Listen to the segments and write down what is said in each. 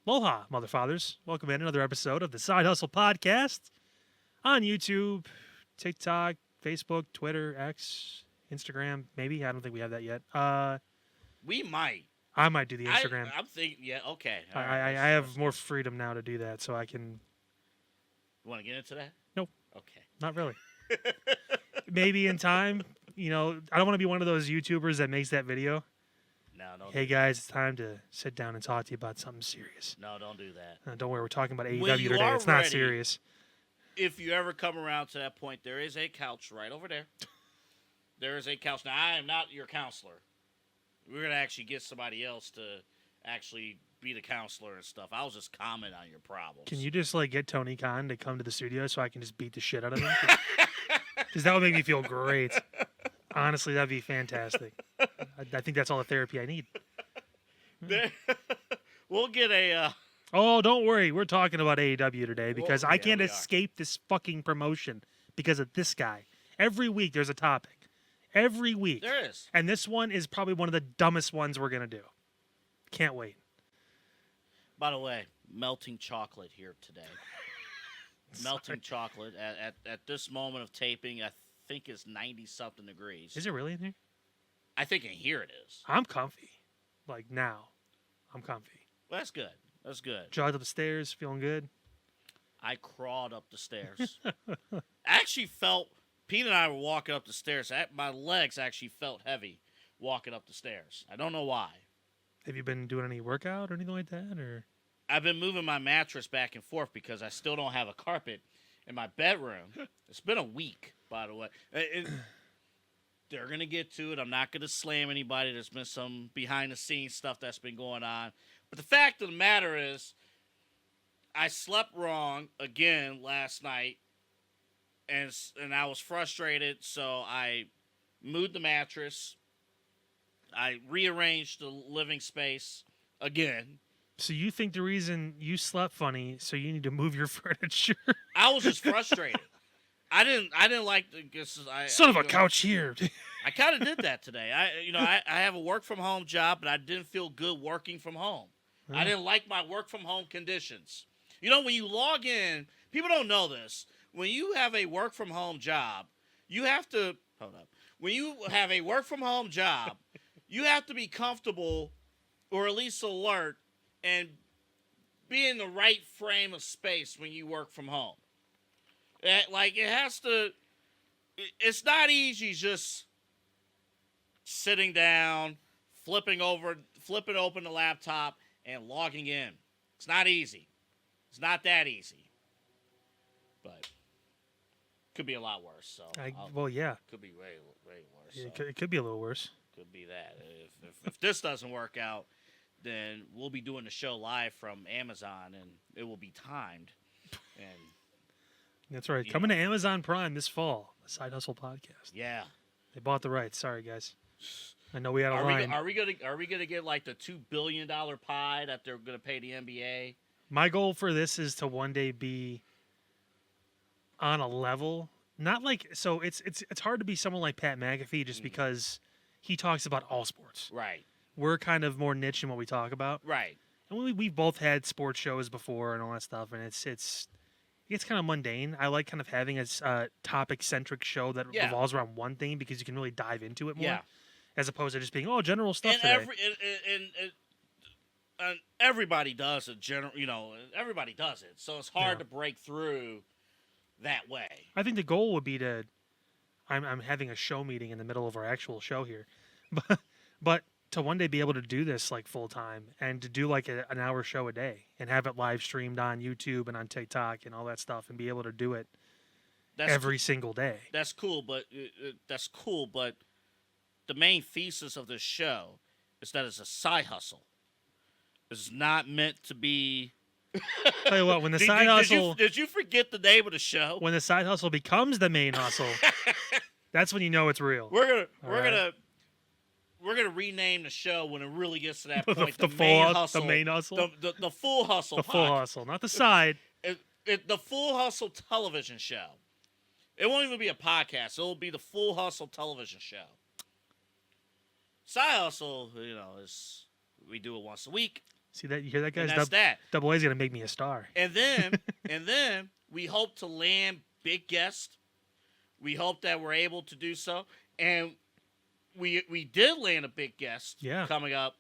Aloha, motherfathers. Welcome in another episode of the Side Hustle Podcast on YouTube, TikTok, Facebook, Twitter, X, Instagram, maybe. I don't think we have that yet. We might. I might do the Instagram. I'm thinking, yeah, okay. All I right, have more freedom now to do that, so I can... You want to get into that? Nope. Okay. Not really. Maybe in time. You know, I don't want to be one of those YouTubers that makes that video. No, Hey guys, it's time to sit down and talk to you about something serious. No, don't do that. Don't worry, we're talking about When AEW you today. are It's not ready, serious. If you ever come around to that point, there is a couch right over there. There is a couch. Now, I am not your counselor. We're going to actually get somebody else to actually be the counselor and stuff. I was just commenting on your problems. Can you just get Tony Khan to come to the studio so I can just beat the shit out of him? Because that would make me feel great. Honestly, that'd be fantastic. I think that's all the therapy I need. We'll get a... Oh, don't worry. We're talking about AEW today because I can't we escape this fucking promotion because of this guy. Every week there's a topic. Every week. There is. And this one is probably one of the dumbest ones we're going to do. Can't wait. By the way, melting chocolate here today. Melting chocolate. At this moment of taping, I think it's 90-something degrees. Is it really in here? I think in here it is. I'm comfy. Now. I'm comfy. Well, that's good. That's good. Jogged up the stairs, feeling good. I crawled up the stairs. I actually felt... Pete and I were walking up the stairs. My legs actually felt heavy walking up the stairs. I don't know why. Have you been doing any workout or anything like that? Or I've been moving my mattress back and forth because I still don't have a carpet in my bedroom. It's been a week, by the way. They're going to get to it. I'm not going to slam anybody. There's been some behind-the-scenes stuff that's been going on. But the fact of the matter is, I slept wrong again last night, and I was frustrated, so I moved the mattress. I rearranged the living space again. So you think the reason you slept funny, so you need to move your furniture? I was just frustrated. I didn't like the son of a couch here. I kind of did that today. I have a work from home job, but I didn't feel good working from home. I didn't like my work from home conditions. You know, when you log in, people don't know this. When you have a work from home job, you have to hold up. When you have a work from home job, you have to be comfortable or at least alert and be in the right frame of space when you work from home. It has to. It's not easy just sitting down, flipping open the laptop, and logging in. It's not easy. It's not that easy. But could be a lot worse. So yeah. Could be way worse. Yeah, So. it could be a little worse. Could be that. If this doesn't work out, then we'll be doing the show live from Amazon, and it will be timed. And that's right. Coming to Amazon Prime this fall, the Side Hustle Podcast. Yeah. They bought the rights. Sorry, guys. I know we had a line. Are we gonna get like the $2 billion pie that they're gonna pay the NBA? My goal for this is to one day be on a level. Not like so. It's hard to be someone like Pat McAfee just because he talks about all sports. Right. We're kind of more niche in what we talk about. Right. And we've both had sports shows before and all that stuff, and it gets kind of mundane. I like kind of having a topic-centric show that revolves around one thing because you can really dive into it more, as opposed to just being general stuff. And everybody does it. Everybody does it. So it's hard to break through that way. I think the goal would be to. I'm having a show meeting in the middle of our actual show here, but to one day be able to do this full time and to do an hour show a day and have it live streamed on YouTube and on TikTok and all that stuff and be able to do it every single day. That's cool, but the main thesis of this show is that it's a side hustle. It's not meant to be. Tell you what, when the side hustle. Did you forget the name of the show? When the side hustle becomes the main hustle, that's when you know it's real. We're gonna rename the show when it really gets to that point. The main hustle. The full hustle. The full hustle, not the side. The full hustle television show. It won't even be a podcast. It'll be the full hustle television show. Side hustle, is we do it once a week. See that? You hear that, And guys? that's that. Double A's gonna make me a star. And then we hope to land big guests. We hope that we're able to do so. And we did land a big guest coming up.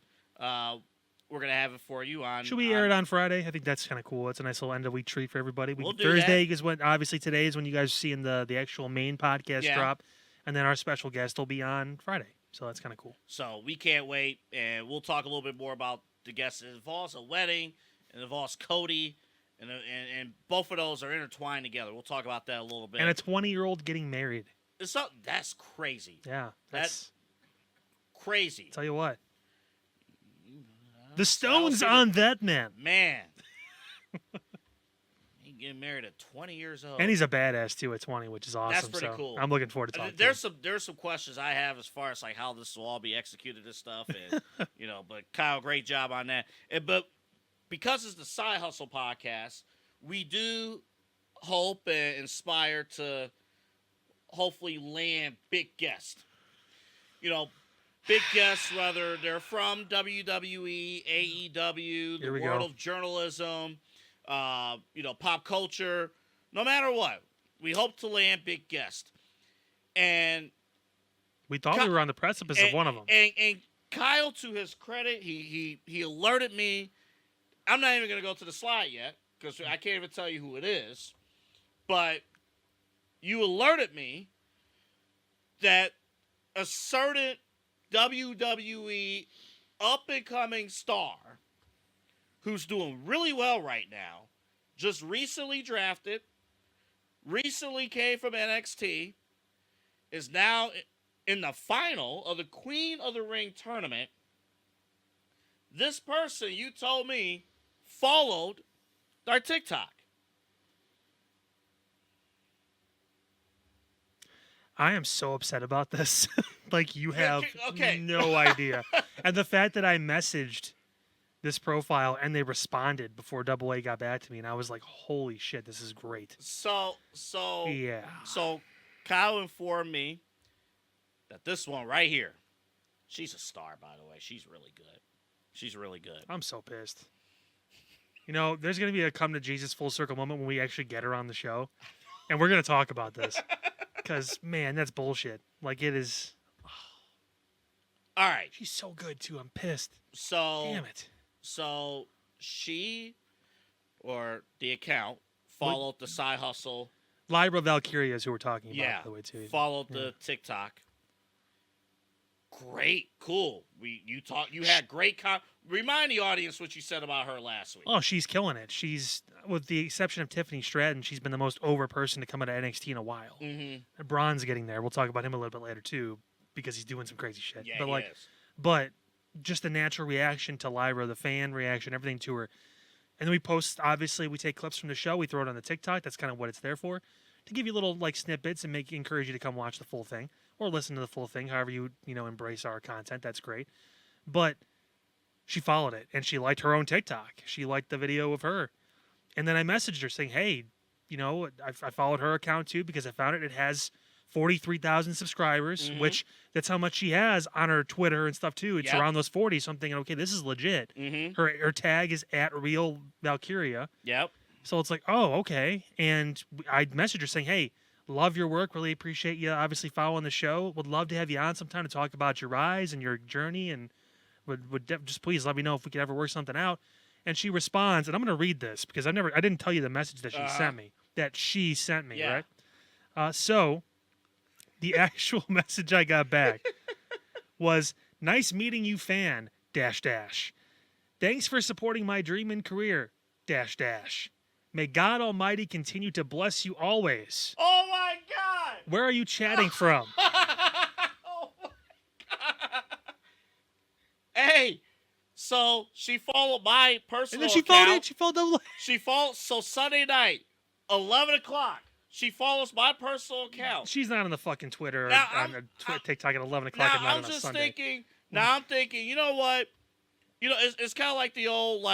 We're going to have it for you on... Should we air it on Friday? I think that's kind of cool. It's a nice little end-of-week treat for everybody. We'll do Thursday that. is when, obviously, today is when you guys are seeing the actual main podcast drop. And then our special guest will be on Friday. So that's kind of cool. So we can't wait. And we'll talk a little bit more about the guests. It involves a wedding. It involves Cody. And both of those are intertwined together. We'll talk about that a little bit. And a 20-year-old getting married. That's crazy. Yeah. That's crazy. Tell you what. The Stones on that man. Man. He getting married at 20 years old. And he's a badass, too, at 20, which is awesome. That's pretty cool. I'm looking forward to talking to him. There's some questions I have as far as like how this will all be executed and stuff. And, but Kyle, great job on that. But because it's the Side Hustle podcast, we do hope and aspire to hopefully land big guests. Big guests, whether they're from WWE, AEW, the world of journalism, pop culture, no matter what, we hope to land big guests. And we thought we were on the precipice of one of them. And Kyle, to his credit, he alerted me. I'm not even going to go to the slide yet because I can't even tell you who it is. But you alerted me that a certain WWE up-and-coming star who's doing really well right now, just recently drafted, recently came from NXT, is now in the final of the Queen of the Ring tournament. This person, you told me, followed our TikTok. I am so upset about this. Like, you have no idea. And the fact that I messaged this profile and they responded before Double A got back to me, and I was like, holy shit, this is great. So Kyle informed me that this one right here, she's a star, by the way. She's really good. She's really good. I'm so pissed. There's going to be a come to Jesus full circle moment when we actually get her on the show, and we're going to talk about this. Because, man, that's bullshit. Like, it is... All right. She's so good, too. I'm pissed. Damn it. So, she, or the account, followed the Side Hustle. Lyra Valkyria is who we're talking about, by the way, too. Followed the TikTok. Great. Cool. You had great... Remind the audience what you said about her last week. Oh, she's killing it. She's, with the exception of Tiffany Stratton, she's been the most over person to come out of NXT in a while. Mm-hmm. Bron's getting there. We'll talk about him a little bit later, too, because he's doing some crazy shit. Yeah, he is. But just the natural reaction to Lyra, the fan reaction, everything to her. And then we post, obviously, we take clips from the show. We throw it on the TikTok. That's kind of what it's there for. To give you little, snippets and encourage you to come watch the full thing. Or listen to the full thing, however you embrace our content. That's great. But... she followed it, and she liked her own TikTok. She liked the video of her. And then I messaged her saying, hey, I followed her account too because I found it. It has 43,000 subscribers, which that's how much she has on her Twitter and stuff too. It's around those 40. So I'm thinking, okay, this is legit. Her tag is @Real Valkyria. Yep. So it's like, oh, okay. And I messaged her saying, hey, love your work. Really appreciate you obviously following the show. Would love to have you on sometime to talk about your rise and your journey, and would just please let me know if we could ever work something out. And she responds, and I'm going to read this because I didn't tell you the message that she sent me, right? So the actual message I got back was, nice meeting you, fan, .. Thanks for supporting my dream and career, .. May God Almighty continue to bless you always. Oh my God! Where are you chatting from? Hey, so she followed my personal account. And then she followed Double A. She followed, so Sunday night, 11 o'clock, she follows my personal account. She's not on the fucking Twitter or on TikTok at 11 o'clock at night on a Sunday. I'm thinking, you know what? It's kind of like the old,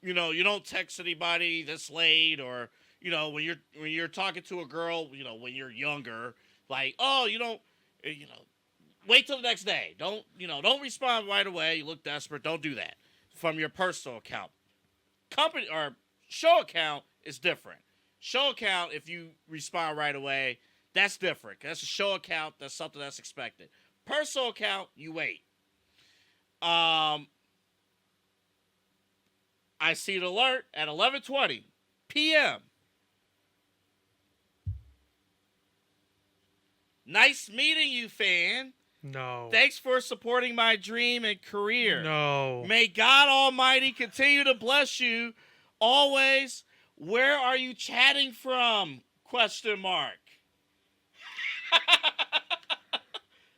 you don't text anybody this late, or, when you're talking to a girl, when you're younger, wait till the next day. Don't respond right away. You look desperate. Don't do that. from your personal account. Company or show account is different. Show account, if you respond right away, that's different. That's a show account. That's something that's expected. Personal account, you wait. I see the alert at 11:20 p.m. Nice meeting you, fan. No. Thanks for supporting my dream and career. No. May God Almighty continue to bless you always. Where are you chatting from? ?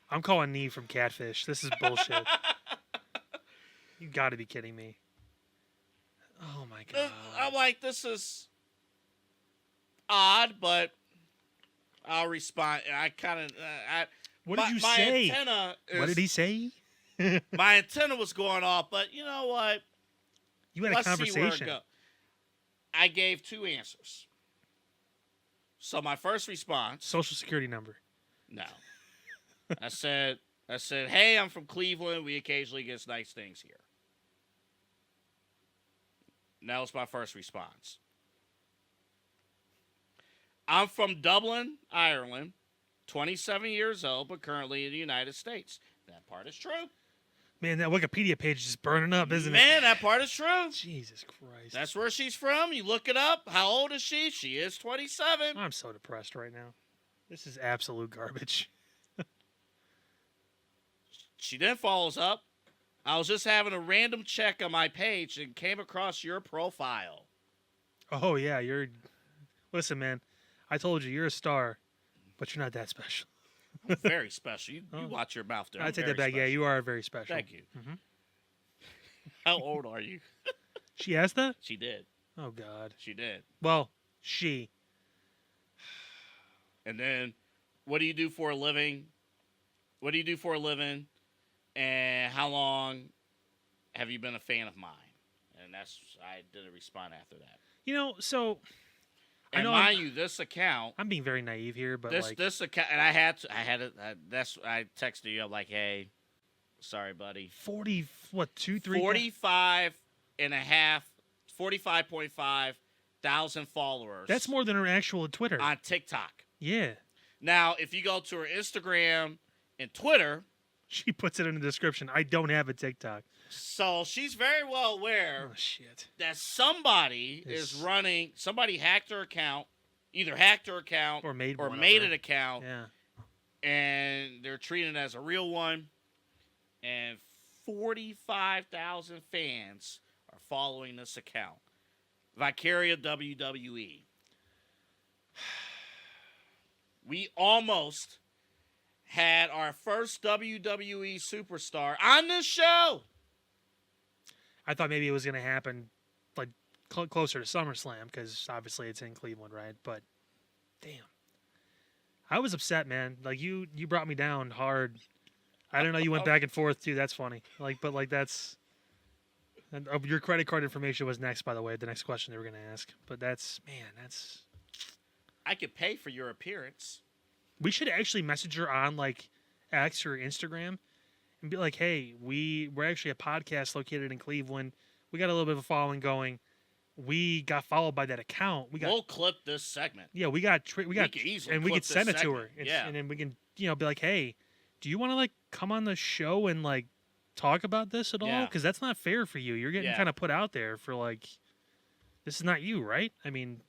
I'm calling Neve from Catfish. This is bullshit. You got to be kidding me. Oh my god. I'm like, this is odd, but I'll respond. I kind of. What did you my say? Antenna is, What did he say? My antenna was going off, but you know what? You had Let's a see where it conversation. goes. I gave 2 answers. So my first response, Social security number. no. I said, hey, I'm from Cleveland. We occasionally get nice things here. That was my first response. I'm from Dublin, Ireland, 27 years old, but currently in the United States. That part is true. Man, that Wikipedia page is burning up, isn't it? Man, that part is true. Jesus Christ. That's where she's from. You look it up. How old is she? She is 27. I'm so depressed right now. This is absolute garbage. She then follows up. I was just having a random check on my page and came across your profile. Oh, yeah, you're... Listen, man, I told you, you're a star, but you're not that special. I'm very special. You watch your mouth there. I take that back. Yeah, you are very special. Thank you. Mm-hmm. How old are you? She asked that? She did. Oh, God. She did. Well, she. And then, what do you do for a living? What do you do for a living? And how long have you been a fan of mine? And I didn't respond after that. You know, so... And I know mind you, this account... I'm being very naive here, but this account... And I texted you, I'm like, hey, sorry, buddy. 40, what, 2, 3? 45.5 thousand followers. That's more than her actual Twitter. On TikTok. Yeah. Now, if you go to her Instagram and Twitter... She puts it in the description. I don't have a TikTok. So she's very well aware that somebody is running. Somebody hacked her account, either hacked her account or made an account. Yeah. And they're treating it as a real one. And 45,000 fans are following this account. Valkyria WWE. We almost had our first WWE superstar on this show. I thought maybe it was going to happen like closer to SummerSlam because obviously it's in Cleveland, right? But damn, I was upset, man. Like you brought me down hard. I don't know. You went back and forth too. That's funny. But that's. And your credit card information was next, by the way. The next question they were going to ask. But that's. I could pay for your appearance. We should actually message her on like X or Instagram and be like, hey, we're actually a podcast located in Cleveland. We got a little bit of a following going. We got followed by that account. We'll clip this segment. Yeah, we could send it to her. And then we can, be like, hey, do you want to like come on the show and like talk about this at all? Because that's not fair for you. You're getting kind of put out there for like, this is not you, right? I mean,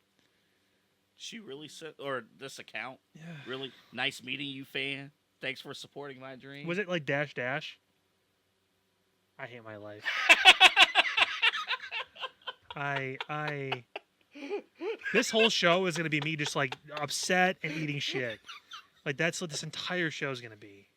she really said, or this account, yeah, really nice meeting you, fan. Thanks for supporting my dream. Was it like --? I hate my life. This whole show is gonna be me just like upset and eating shit. Like that's what this entire show is gonna be.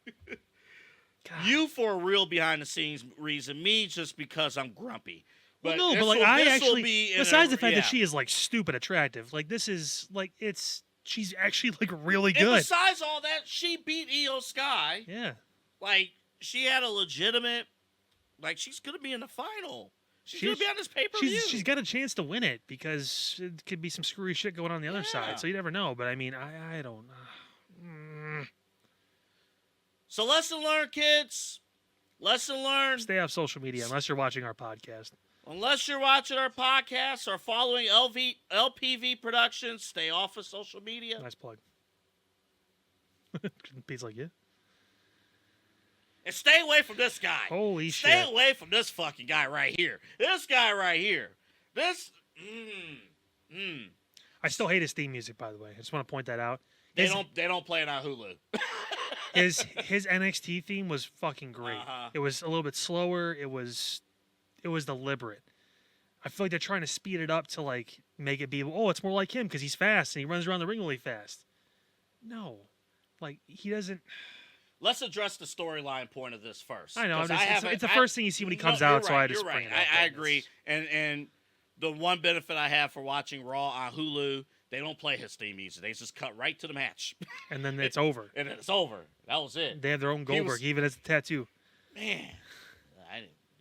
God. You for a real behind the scenes reason, me just because I'm grumpy. But well, no, but like I actually, besides the fact that she is like stupid attractive, like this is like she's actually like really good. And besides all that, she beat Io Sky. Yeah, like she had a legitimate, like she's gonna be in the final. She's gonna be on this pay-per-view. She's got a chance to win it because it could be some screwy shit going on the other side. So you never know. But I mean, I don't. So lesson learned, kids. Lesson learned. Stay off social media unless you're watching our podcast. Unless you're watching our podcast or following LPV Productions, stay off of social media. Nice plug. Pete's like, yeah. And stay away from this guy. Holy shit. Stay away from this fucking guy right here. This guy right here. This. I still hate his theme music, by the way. I just want to point that out. They don't play it on Hulu. his NXT theme was fucking great. Uh-huh. It was a little bit slower. It was deliberate. I feel like they're trying to speed it up to like make it be, oh, it's more like him because he's fast and he runs around the ring really fast. No, like he doesn't. Let's address the storyline point of this first. I know. It's the first thing you see when he comes out, right, so I just you're bring right. it up. I agree. And the one benefit I have for watching Raw on Hulu, they don't play his theme music. They just cut right to the match. And then it's over. And it's over. That was it. They have their own Goldberg, even as a tattoo. Man,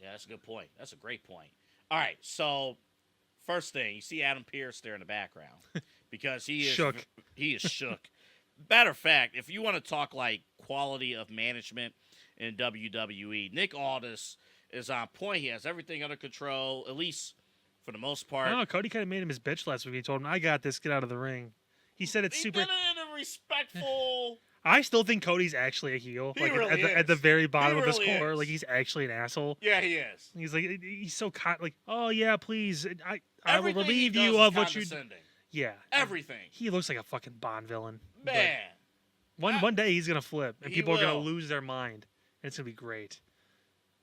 yeah, that's a good point. That's a great point. All right, so first thing, you see Adam Pearce there in the background because he is shook. He is shook. Matter of fact, if you want to talk like quality of management in WWE, Nick Aldis is on point. He has everything under control, at least for the most part. I don't know. Cody kind of made him his bitch last week. He told him, "I got this. Get out of the ring." He said it's super. He did it in a respectful. I still think Cody's actually a heel. He Like really at the very bottom He of the really score, is. like he's actually an asshole. Yeah, he is. He's like he's so like, oh yeah, please, I will Everything relieve he does you is of what you. condescending. Yeah, Everything. He looks like a fucking Bond villain. Man. But one day he's gonna flip, and He people are gonna will. lose their mind, and it's gonna be great.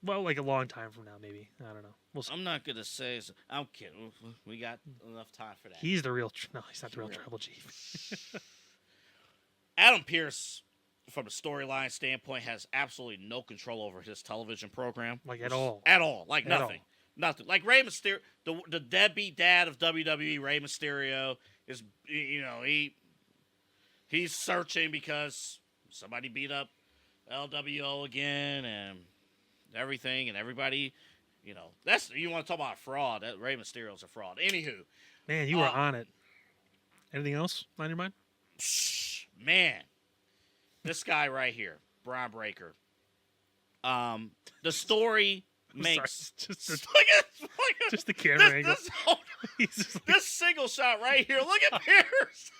Well, like a long time from now, maybe. I don't know. We'll see. I'm not gonna say. I'm kidding. We got enough time for that. He's the real. No, he's not the real tribal chief. Adam Pearce, from a storyline standpoint, has absolutely no control over his television program. Like at all. At all. Like At nothing. all. Nothing. Like Rey Mysterio, the deadbeat dad of WWE, Rey Mysterio, is, he's searching because somebody beat up LWO again and everything, and everybody, that's, you want to talk about fraud. That Rey Mysterio's a fraud. Anywho. Man, you were on it. Anything else on your mind? Man, this guy right here, Bron Breakker. The story makes Just look at just the camera angle. This, He's just like, this single shot right here. Look at Pierce.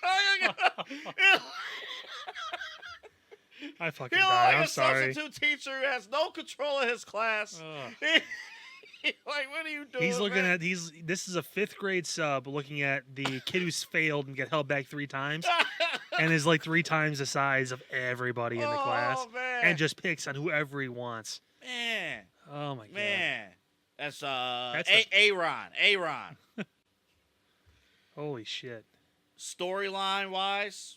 I fucking He looked died. like I'm a sorry. substitute teacher who has no control of his class. Ugh. Like, what are you doing? He's looking man? at this is a 5th grade sub looking at the kid who's failed and get held back 3 times and is like 3 times the size of everybody in the class man. and just picks on whoever he wants. Man. Oh my god. Man. That's the- Aaron. Holy shit. Storyline wise,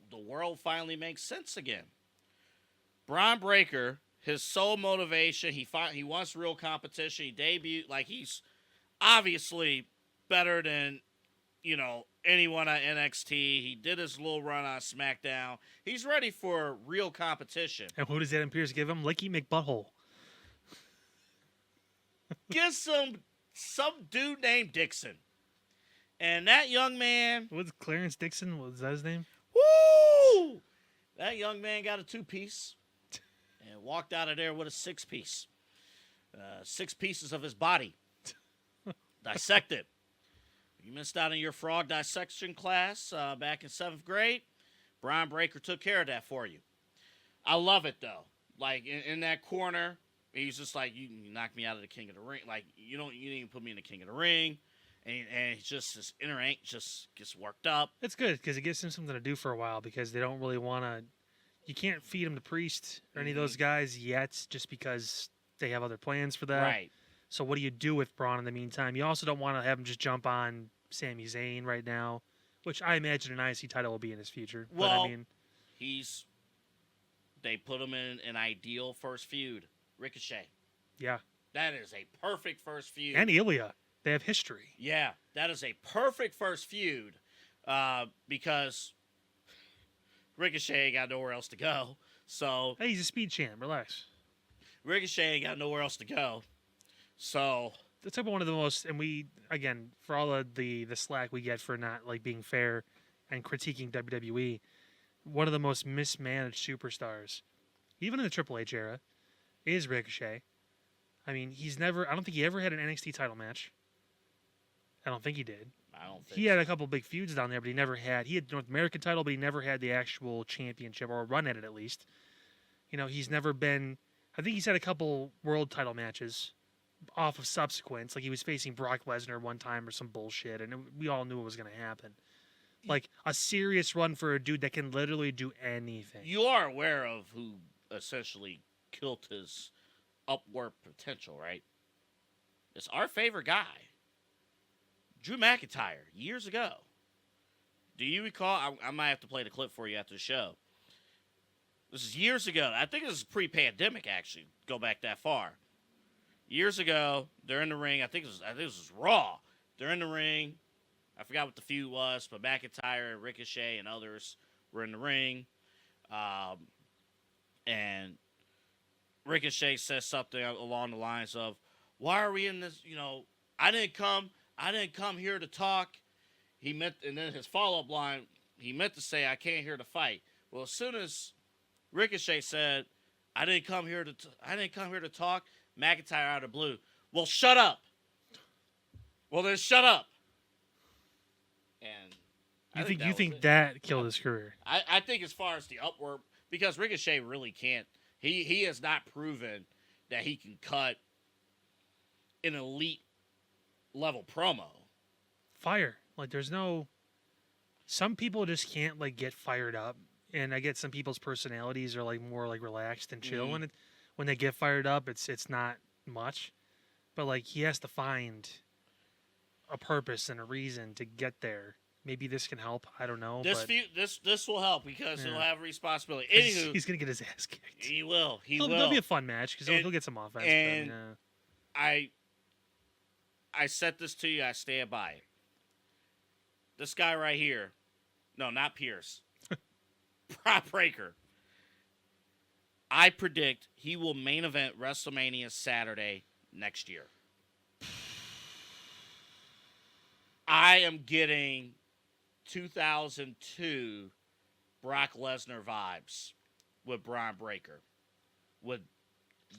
the world finally makes sense again. Bron Breakker, his sole motivation, he wants real competition. He debuted like he's obviously better than anyone on NXT. He did his little run on SmackDown. He's ready for real competition. And who does Adam Pearce give him? Licky McButthole. Get some dude named Dixon. And that young man, What's Clarence Dixon? Was that his name? woo! That young man got a 2-piece and walked out of there with a 6-piece. 6 pieces of his body. Dissected. You missed out on your frog dissection class back in 7th grade. Bron Breakker took care of that for you. I love it, though. Like, in that corner, he's just like, you knocked me out of the King of the Ring. Like, you didn't even put me in the King of the Ring. And it's just, his inner ink just gets worked up. It's good because it gives him something to do for a while because they don't really want to. You can't feed him to Priest or any of those guys yet just because they have other plans for that. Right. So what do you do with Braun in the meantime? You also don't want to have him just jump on Sami Zayn right now, which I imagine an IC title will be in his future. Well, but I mean, they put him in an ideal first feud. Ricochet. yeah. That is a perfect first feud. And Ilya. They have history. Yeah, that is a perfect first feud because Ricochet ain't got nowhere else to go. So Hey, he's a speed champ. Relax. Ricochet ain't got nowhere else to go. So That's like one of the most, and we, again, for all of the slack we get for not like being fair and critiquing WWE, one of the most mismanaged superstars, even in the Triple H era, is Ricochet. I mean, I don't think he ever had an NXT title match. I don't think he did. I don't think He had a couple big feuds down there, but he had North American title, but he never had the actual championship or a run at it at least. He's never been, I think he's had a couple world title matches off of subsequence. Like he was facing Brock Lesnar one time or some bullshit, and we all knew it was going to happen. Like a serious run for a dude that can literally do anything. You are aware of who essentially killed his upward potential, right? It's our favorite guy, Drew McIntyre, years ago. Do you recall? I might have to play the clip for you after the show. This is years ago. I think this is pre-pandemic, actually. Go back that far. Years ago, they're in the ring. I think this was Raw. They're in the ring. I forgot what the feud was, but McIntyre, Ricochet, and others were in the ring. And Ricochet says something along the lines of, "Why are we in this? I didn't come here to talk." And then his follow-up line, he meant to say, "I came here to fight." Well, as soon as Ricochet said, "I didn't come here to talk," McIntyre out of the blue, "Well, shut up." Well, then shut up. And you think that killed his career? I think as far as the upward, because Ricochet really can't. He has not proven that he can cut an elite level promo. Fire. Like there's no. Some people just can't get fired up, and I get some people's personalities are more relaxed and chill when they get fired up. It's not much, but he has to find a purpose and a reason to get there. Maybe this can help. I don't know. This will help because he'll have responsibility. Anywho, he's gonna get his ass kicked. He will. It'll be a fun match because he'll get some offense. And I said this to you. I stand by it. This guy right here, no, not Pierce, Bron Breakker. I predict he will main event WrestleMania Saturday next year. I am getting 2002 Brock Lesnar vibes with Bron Breakker. With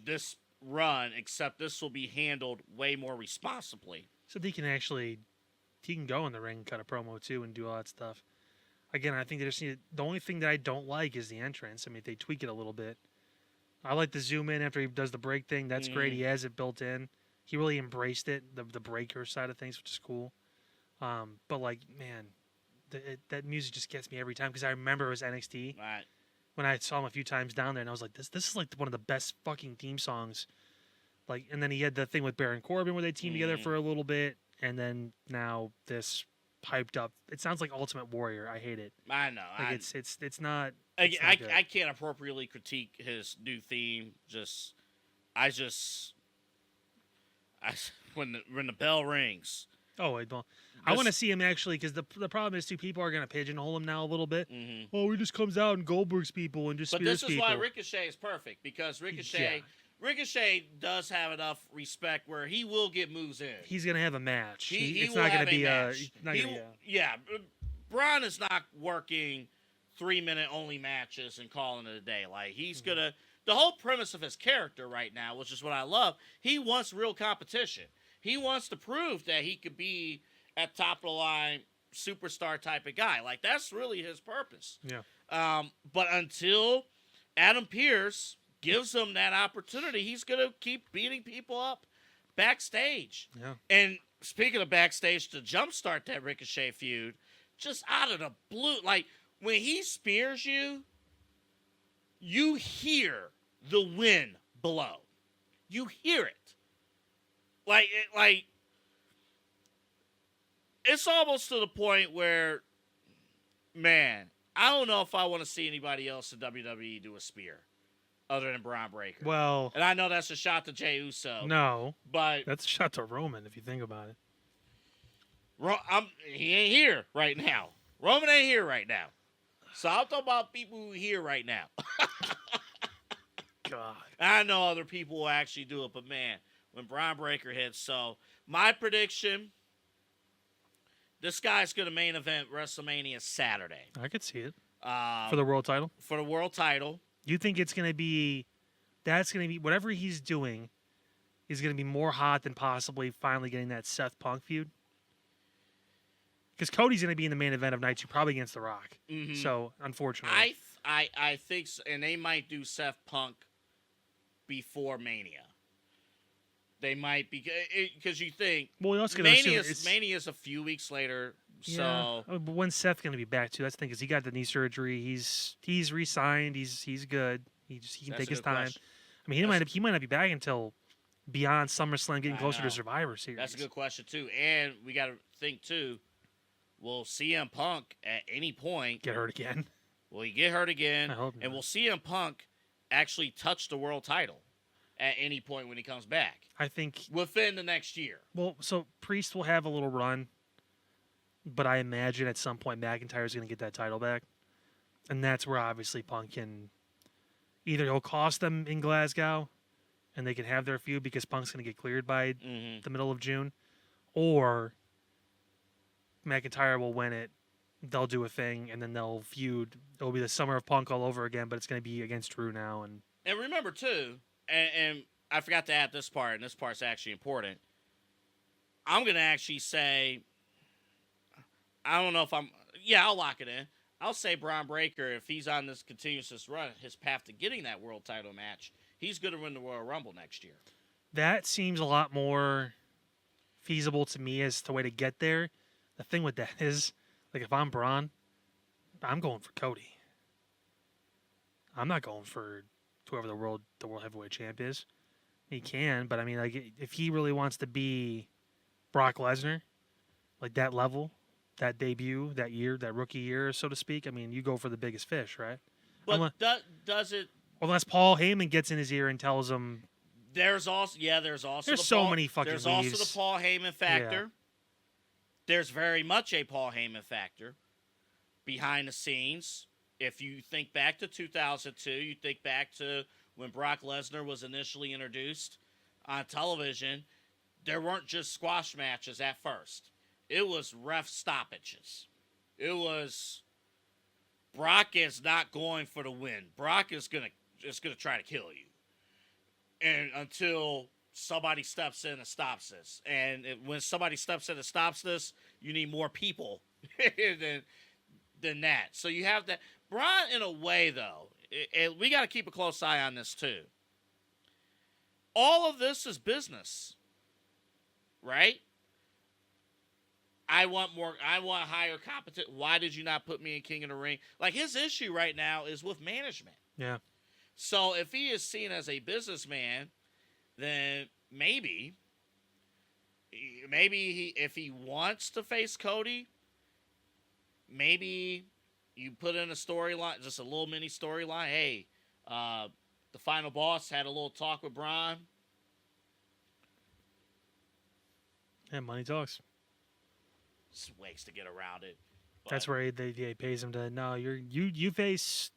this run, except this will be handled way more responsibly. So he can go in the ring, cut a promo too, and do all that stuff. Again, I think they just need. The only thing that I don't like is the entrance. I mean, they tweak it a little bit. I like the zoom in after he does the break thing. That's great. He has it built in. He really embraced it, the breaker side of things, which is cool. But man, that music just gets me every time because I remember it was NXT when I saw him a few times down there, and I was like, this is one of the best fucking theme songs. And then he had the thing with Baron Corbin where they teamed together for a little bit, and then now this hyped up. It sounds like Ultimate Warrior. I hate it. I know. It's not. I can't appropriately critique his new theme. When the bell rings. Oh, I want to see him actually, because the problem is, people are going to pigeonhole him now a little bit. Mm-hmm. Oh, he just comes out and Goldberg's people and just spears people. But this is why Ricochet is perfect, because Ricochet does have enough respect where he will get moves in. He's going to have a match. It's not going to be Bron is not working 3-minute only matches and calling it a day. He's going to. The whole premise of his character right now, which is what I love, he wants real competition. He wants to prove that he could be at top of the line superstar type of guy. That's really his purpose. Yeah. But until Adam Pearce gives him that opportunity, he's going to keep beating people up backstage. Yeah. And speaking of backstage, to jumpstart that Ricochet feud, just out of the blue, when he spears you, you hear the wind below. You hear it. It's almost to the point where, man, I don't know if I want to see anybody else in WWE do a spear other than Bron Breakker. Well, and I know that's a shot to Jey Uso. No, but that's a shot to Roman if you think about it. He ain't here right now. Roman ain't here right now. So I'm talking about people who are here right now. God, I know other people will actually do it, but man, when Bron Breakker hits, so my prediction. This guy's going to main event WrestleMania Saturday. I could see it. For the world title? For the world title. You think it's going to be that's going to be whatever he's doing is going to be more hot than possibly finally getting that Seth Punk feud. Because Cody's going to be in the main event of night 2, probably against The Rock. Mm-hmm. So, unfortunately. I think so, and they might do Seth Punk before Mania. They might be, because you think well, also Mania's a few weeks later. Yeah. So But when's Seth going to be back, too? That's the thing, because he got the knee surgery. He's re-signed. He's good. He can take his time. Question. I mean, he might not be back until beyond SummerSlam, getting closer to Survivor Series. That's a good question, too. And we got to think, too, will CM Punk at any point get hurt again? Will he get hurt again? I hope not. And will CM Punk actually touch the world title at any point when he comes back? I think within the next year. Well, so Priest will have a little run, but I imagine at some point McIntyre's going to get that title back. And that's where obviously Punk can either he'll cost them in Glasgow and they can have their feud because Punk's going to get cleared by the middle of June, or McIntyre will win it. They'll do a thing, and then they'll feud. It'll be the summer of Punk all over again, but it's going to be against Drew now. And remember, too, and I forgot to add this part, and this part's actually important. I'm going to actually say, I don't know if I'll lock it in. I'll say Bron Breakker, if he's on this continuous run, his path to getting that world title match, he's going to win the Royal Rumble next year. That seems a lot more feasible to me as the way to get there. The thing with that is, like, if I'm Braun, I'm going for Cody. I'm not going for whoever the world heavyweight champ is. He can, but I mean, like, if he really wants to be Brock Lesnar, like that level, that debut, that year, that rookie year, so to speak, I mean, you go for the biggest fish, right? But does it? Unless Paul Heyman gets in his ear and tells him. There's so many fucking There's leaves. also the Paul Heyman factor. Yeah. There's very much a Paul Heyman factor behind the scenes. If you think back to 2002, you think back to when Brock Lesnar was initially introduced on television, there weren't just squash matches at first. It was ref stoppages. It was Brock is not going for the win. Brock is gonna try to kill you. And until somebody steps in and stops this. And when somebody steps in and stops this, you need more people than that. So you have that. Braun, in a way, though, we got to keep a close eye on this, too. All of this is business, right? I want higher competent. Why did you not put me in King of the Ring? Like, his issue right now is with management. Yeah. So if he is seen as a businessman, then maybe if he wants to face Cody, maybe you put in a storyline, just a little mini storyline. Hey, the final boss had a little talk with Braun. Yeah, money talks. Just ways to get around it. But that's where they pays him to. No, you face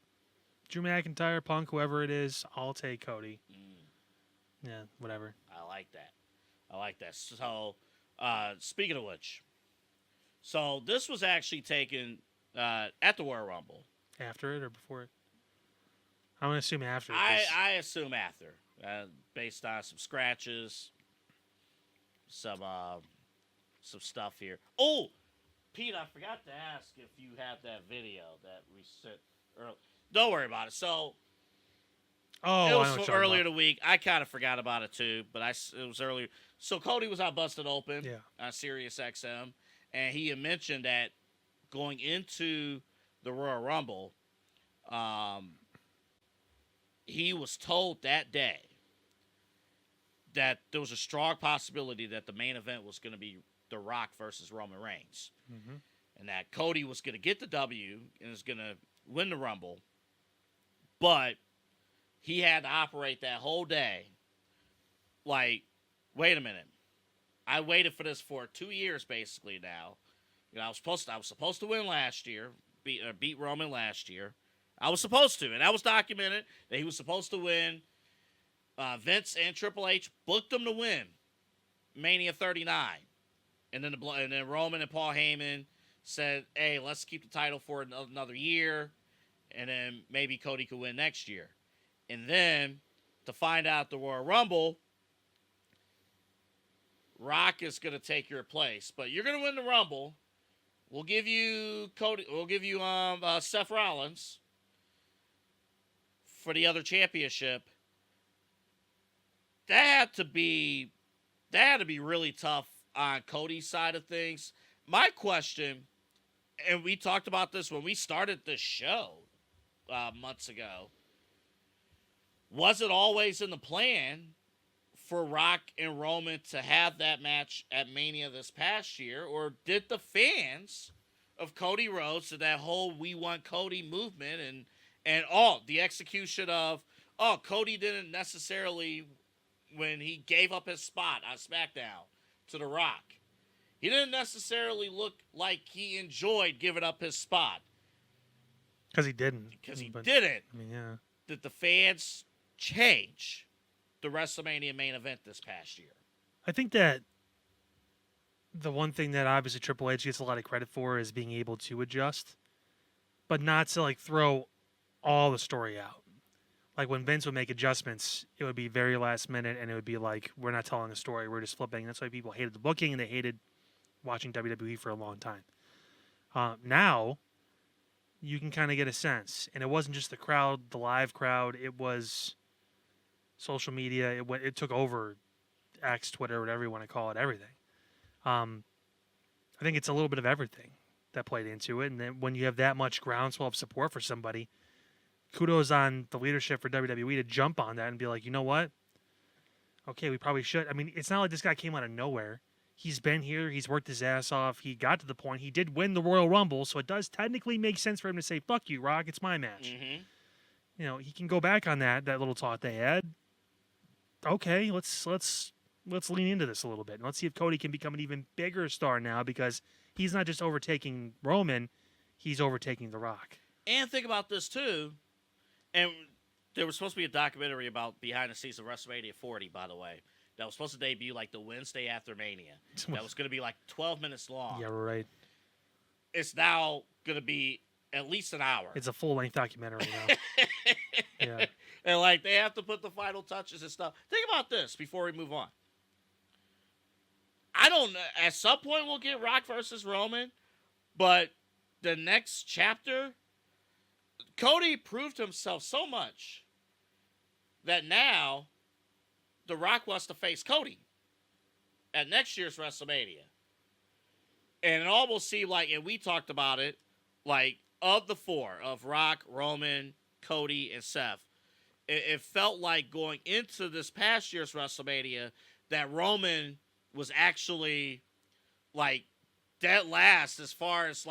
Drew McIntyre, Punk, whoever it is. I'll take Cody. Yeah, whatever. I like that. So, speaking of which, so this was actually taken at the Royal Rumble. After it or before it? I'm going to assume after. I assume after, based on some scratches, some stuff here. Oh, Pete, I forgot to ask if you have that video that we sent earlier. Don't worry about it. So, it was from earlier the week. I kind of forgot about it too, but it was earlier. So Cody was on Busted Open on Sirius XM, and he had mentioned that going into the Royal Rumble, he was told that day that there was a strong possibility that the main event was going to be The Rock versus Roman Reigns, and that Cody was going to get the W and was going to win the Rumble, but he had to operate that whole day. Like, wait a minute. I waited for this for 2 years, basically. Now, you know, I was supposed to win last year, beat Roman last year. I was supposed to, and that was documented that he was supposed to win. Vince and Triple H booked him to win Mania 39, and then Roman and Paul Heyman said, "Hey, let's keep the title for another year, and then maybe Cody could win next year." And then to find out the Royal Rumble, Rock is going to take your place. But you're going to win the Rumble. We'll give you Cody. We'll give you Seth Rollins for the other championship. That had to be really tough on Cody's side of things. My question, and we talked about this when we started this show months ago, was it always in the plan for Rock and Roman to have that match at Mania this past year, or did the fans of Cody Rhodes, to that whole We Want Cody movement and the execution of, Cody didn't necessarily, when he gave up his spot on SmackDown to The Rock, he didn't necessarily look like he enjoyed giving up his spot. Because he didn't. Didn't. I mean, yeah. Did the fans change the WrestleMania main event this past year? I think that the one thing that obviously Triple H gets a lot of credit for is being able to adjust, but not to throw all the story out. Like when Vince would make adjustments, it would be very last minute, and it would be like, we're not telling a story, we're just flipping. That's why people hated the booking, and they hated watching WWE for a long time. Now, you can kind of get a sense, and it wasn't just the crowd, the live crowd. It was social media. It took over X, Twitter, whatever you want to call it, everything. I think it's a little bit of everything that played into it, and then when you have that much groundswell of support for somebody, kudos on the leadership for WWE to jump on that and be like, you know what? Okay, we probably should. I mean, it's not like this guy came out of nowhere. He's been here. He's worked his ass off. He got to the point. He did win the Royal Rumble, so it does technically make sense for him to say, fuck you, Rock, it's my match. Mm-hmm. He can go back on that little talk they had. Okay, let's lean into this a little bit. And let's see if Cody can become an even bigger star now, because he's not just overtaking Roman, he's overtaking The Rock. And think about this, too. And there was supposed to be a documentary about behind the scenes of WrestleMania 40, by the way. That was supposed to debut the Wednesday after Mania. That was going to be 12 minutes long. Yeah, right. It's now going to be at least an hour. It's a full-length documentary now. Yeah. And they have to put the final touches and stuff. Think about this before we move on. I don't know. At some point we'll get Rock versus Roman, but the next chapter, Cody proved himself so much that now The Rock wants to face Cody at next year's WrestleMania. And it almost seemed and we talked about it, of the four, of Rock, Roman, Cody, and Seth, it felt like going into this past year's WrestleMania that Roman was actually dead last as far as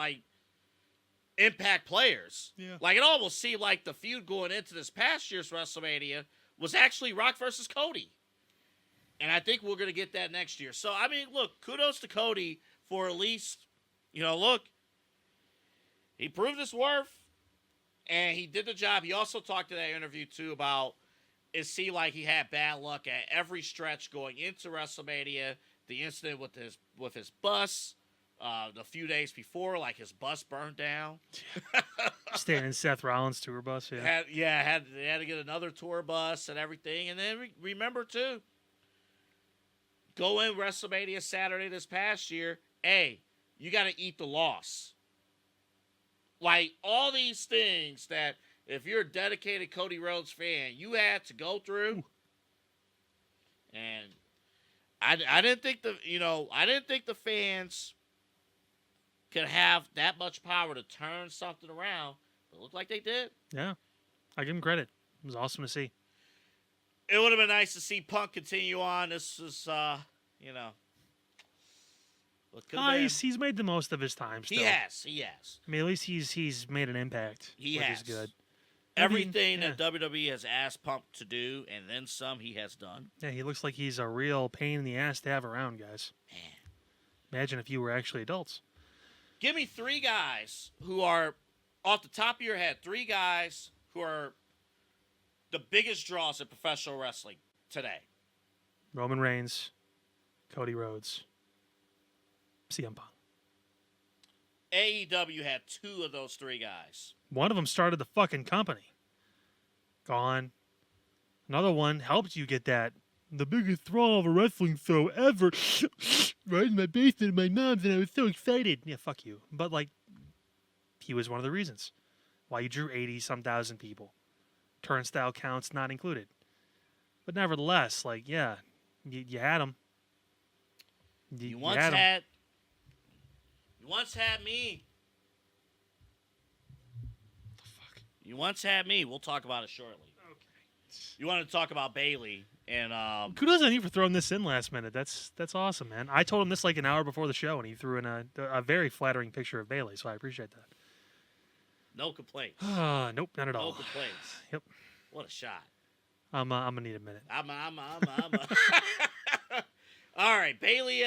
impact players. Yeah. It almost seemed like the feud going into this past year's WrestleMania was actually Rock versus Cody. And I think we're going to get that next year. So, I mean, look, kudos to Cody for at least, look, he proved his worth, and he did the job. He also talked in that interview, too, about it seemed like he had bad luck at every stretch going into WrestleMania. The incident with his bus, the few days before, his bus burned down. Staying in Seth Rollins' tour bus, yeah. They had to get another tour bus and everything. And then remember, too, go in WrestleMania Saturday this past year, hey, you got to eat the loss. All these things that if you're a dedicated Cody Rhodes fan, you had to go through. And I didn't think the fans could have that much power to turn something around, but it looked like they did. Yeah. I give him credit. It was awesome to see. It would have been nice to see Punk continue on. This is he's made the most of his time still. He has. I mean, at least he's made an impact. He which has. is good. Everything that WWE has asked Punk to do, and then some, he has done. Yeah, he looks like he's a real pain in the ass to have around, guys. Man. Imagine if you were actually adults. Give me three guys who are, off the top of your head, three guys who are the biggest draws in professional wrestling today. Roman Reigns, Cody Rhodes, CM Punk. AEW had two of those three guys. One of them started the fucking company. Gone. Another one helped you get that. The biggest thrall of a wrestling show ever. Right in my basement of my mom's, and I was so excited. Yeah, fuck you. But, like, he was one of the reasons why you drew 80-some thousand people. Turnstile counts not included. But nevertheless, like, yeah, you had him. You once had me. What the fuck? You once had me. We'll talk about it shortly. Okay. You wanted to talk about Bayley and Kudos on you for throwing this in last minute. That's awesome, man. I told him this like an hour before the show, and he threw in a very flattering picture of Bayley, so I appreciate that. no complaints. Nope, not at all. No complaints. Yep. What a shot. I'm gonna need a minute. All right, Bayley.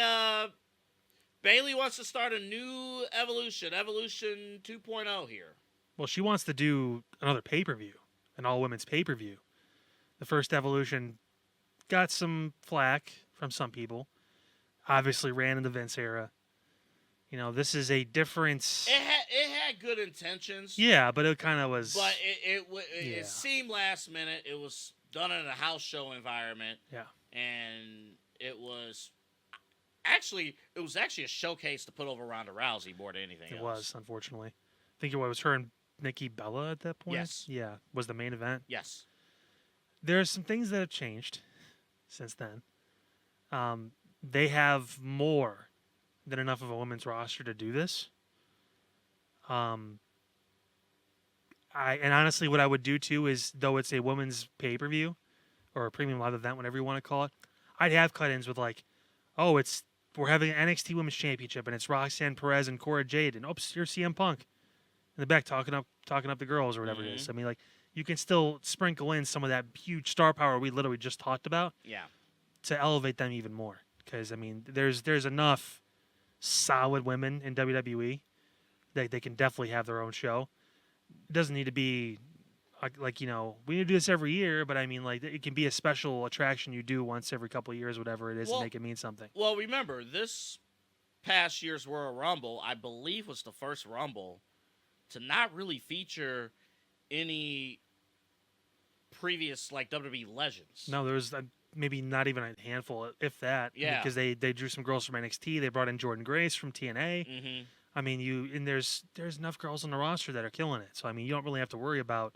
Bayley wants to start a new Evolution 2.0 here. Well, she wants to do another pay-per-view, an all-women's pay-per-view. The first Evolution got some flack from some people. Obviously ran in the Vince era. You know, this is a different... It had good intentions. Yeah, but it kind of was... But it seemed last minute. It was done in a house show environment. Yeah. And it was actually a showcase to put over Ronda Rousey more than anything else. It was, unfortunately. I think it was her and Nikki Bella at that point. Yes. Yeah, was the main event. Yes. There are some things that have changed since then. They have more than enough of a women's roster to do this. And honestly, what I would do too is, though it's a women's pay-per-view or a premium live event, whatever you want to call it, I'd have cut-ins with like, oh, we're having an NXT Women's Championship and it's Roxanne Perez and Cora Jade, and oops, here's CM Punk in the back talking up the girls or whatever it is. I mean, like, you can still sprinkle in some of that huge star power we literally just talked about. Yeah. To elevate them even more, because I mean, there's enough solid women in WWE that they can definitely have their own show. It doesn't need to be like, you know, we need to do this every year, but I mean, like, it can be a special attraction you do once every couple of years, whatever it is, and make it mean something. Well, remember, this past year's Royal Rumble, I believe, was the first Rumble to not really feature any previous, like, WWE legends. No, there was maybe not even a handful, if that. Yeah. Because they drew some girls from NXT. They brought in Jordan Grace from TNA. Mm-hmm. I mean, there's enough girls on the roster that are killing it. So I mean, you don't really have to worry about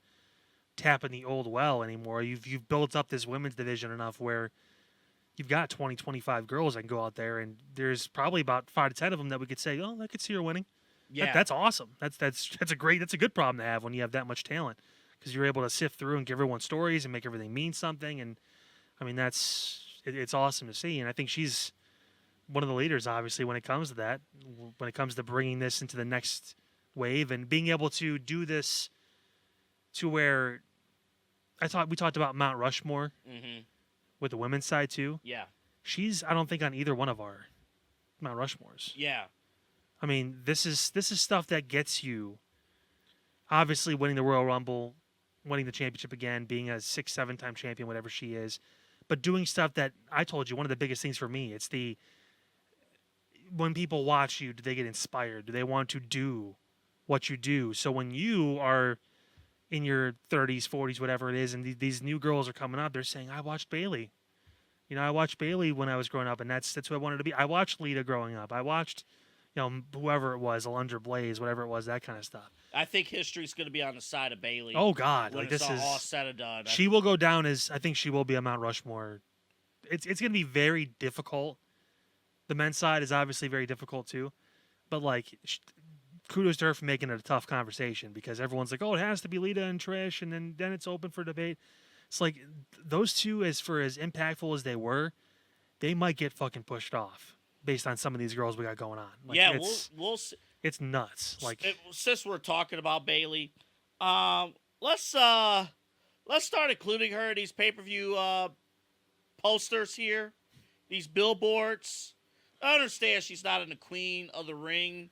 tapping the old well anymore. You've built up this women's division enough where you've got 20, 25 girls that can go out there, and there's probably about 5 to 10 of them that we could say, oh, I could see her winning. Yeah, that's awesome. That's a good problem to have when you have that much talent, because you're able to sift through and give everyone stories and make everything mean something. And I mean, it's awesome to see. And I think she's one of the leaders, obviously, when it comes to that, when it comes to bringing this into the next wave and being able to do this to where we talked about Mount Rushmore with the women's side too. Yeah. She's, I don't think, on either one of our Mount Rushmores. Yeah. I mean, this is stuff that gets you, obviously, winning the Royal Rumble, winning the championship again, being a 6-7 time champion, whatever she is, but doing stuff that I told you, one of the biggest things for me, it's when people watch you, do they get inspired? Do they want to do what you do? So when you are in your 30s, 40s, whatever it is, and these new girls are coming up, they're saying, I watched Bayley. You know, I watched Bayley when I was growing up, and that's who I wanted to be. I watched Lita growing up. I watched, you know, whoever it was, Alundra Blaze, whatever it was, that kind of stuff. I think history's going to be on the side of Bayley. Oh, God. When Like, it's this is all said and done. She will go down as, I think she will be a Mount Rushmore. It's going to be very difficult. The men's side is obviously very difficult too, but like, kudos to her for making it a tough conversation, because everyone's like, oh, it has to be Lita and Trish, and then it's open for debate. It's like, those two, as impactful as they were, they might get fucking pushed off based on some of these girls we got going on. Like, yeah, we'll see. It's nuts. Like, since we're talking about Bayley, let's start including her in these pay-per-view posters here, these billboards. I understand she's not in the Queen of the Ring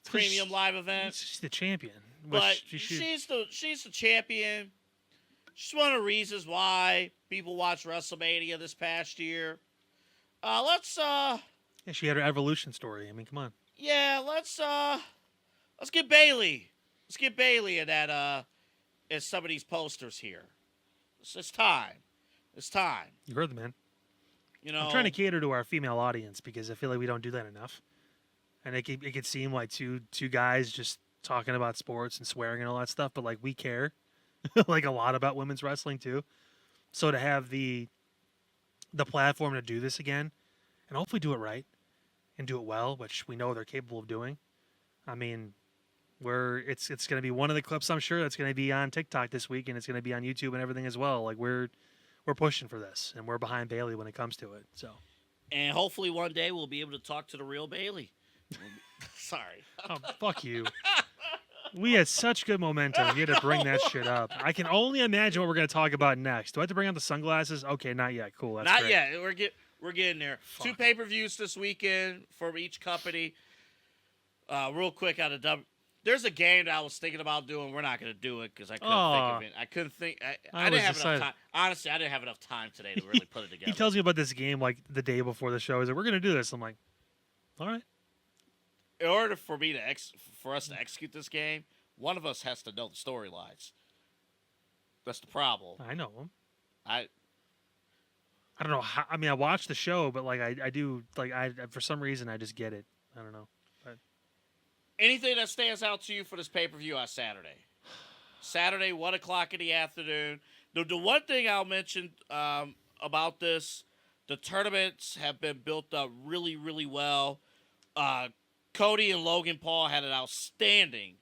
premium live event. She's the champion, but she's the champion. She's one of the reasons why people watched WrestleMania this past year. Yeah, she had her evolution story. I mean, come on. Yeah, let's get Bayley. Let's get Bayley in that in some of these posters here. It's time. It's time. You heard the man. You know, I'm trying to cater to our female audience because I feel like we don't do that enough. And it could seem like two guys just talking about sports and swearing and all that stuff, but like we care like a lot about women's wrestling too. So to have the platform to do this again and hopefully do it right and do it well, which we know they're capable of doing. I mean, it's going to be one of the clips I'm sure that's going to be on TikTok this week, and it's going to be on YouTube and everything as well. Like we're pushing for this, and we're behind Bayley when it comes to it. So, and hopefully one day we'll be able to talk to the real Bayley. Sorry. Oh, fuck you. We had such good momentum. You had to bring that shit up. I can only imagine what we're going to talk about next. Do I have to bring out the sunglasses? Okay, not yet. Cool. That's not great. yet. We're getting there. Fuck. 2 pay-per-views this weekend for each company. Real quick out of there's a game that I was thinking about doing. We're not going to do it because I couldn't think of it. I couldn't think. I didn't have enough time. Honestly, I didn't have enough time today to really put it together. He tells me about this game like the day before the show. He's like, we're going to do this. I'm like, all right. In order for me for us to execute this game, one of us has to know the storylines. That's the problem. I know him. I don't know how. I mean, I watched the show, but like I do. Like for some reason, I just get it. I don't know. But anything that stands out to you for this pay-per-view on Saturday? Saturday, 1 o'clock in the afternoon. The one thing I'll mention about this, the tournaments have been built up really, really well. Cody and Logan Paul had an outstanding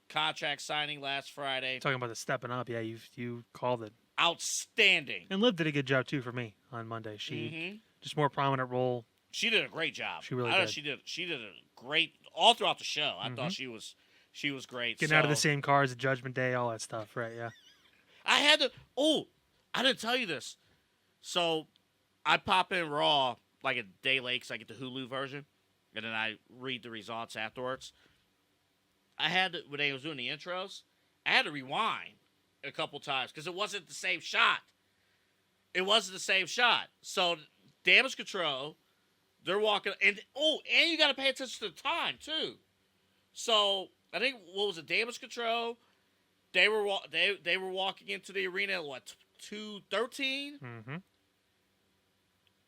contract signing last Friday. talking about the stepping up, yeah, you called it. Outstanding. And Liv did a good job too for me on Monday. She just more prominent role. She did a great job. She really did. She did a great all throughout the show. I thought she was great. Getting out of the same car as the Judgment Day, all that stuff, right? Yeah. I had to. Oh, I didn't tell you this. So I pop in Raw like a day late because I get the Hulu version, and then I read the results afterwards. I had to, when they was doing the intros, I had to rewind a couple times because it wasn't the same shot. It wasn't the same shot. So Damage Control, they're walking, and you got to pay attention to the time too. So I think what was it, Damage Control? They were walking into the arena at what, 2:13,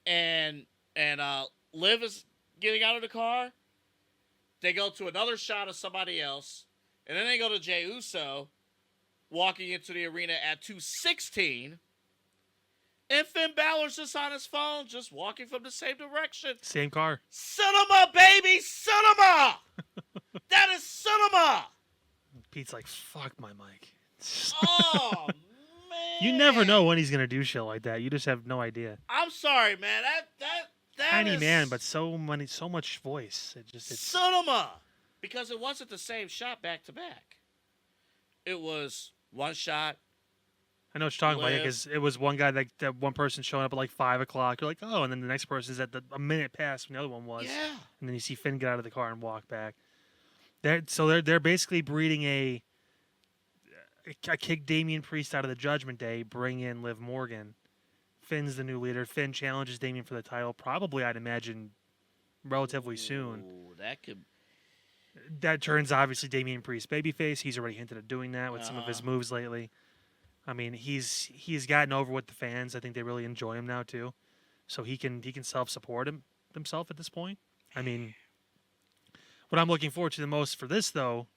and Liv is getting out of the car. They go to another shot of somebody else, and then they go to Jey Uso walking into the arena at 2:16. And Finn Balor's just on his phone, just walking from the same direction. Same car. Cinema, baby! Cinema! That is cinema! Pete's like, fuck my mic. Oh, man. You never know when he's going to do shit like that. You just have no idea. I'm sorry, man. That Tiny is man, but so much voice. It's cinema! Because it wasn't the same shot back to back. It was one shot. I know what you're talking about, because it was one guy that one person showing up at like 5 o'clock. You're like, oh, and then the next person is at a minute past when the other one was. Yeah. And then you see Finn get out of the car and walk back. They're basically breeding a kick Damian Priest out of the Judgment Day, bring in Liv Morgan. Finn's the new leader. Finn challenges Damian for the title, probably, I'd imagine, relatively soon. That turns, obviously, Damian Priest babyface. He's already hinted at doing that with some of his moves lately. I mean, he's gotten over with the fans. I think they really enjoy him now too, so he can self-support himself at this point. I mean, what I'm looking forward to the most for this though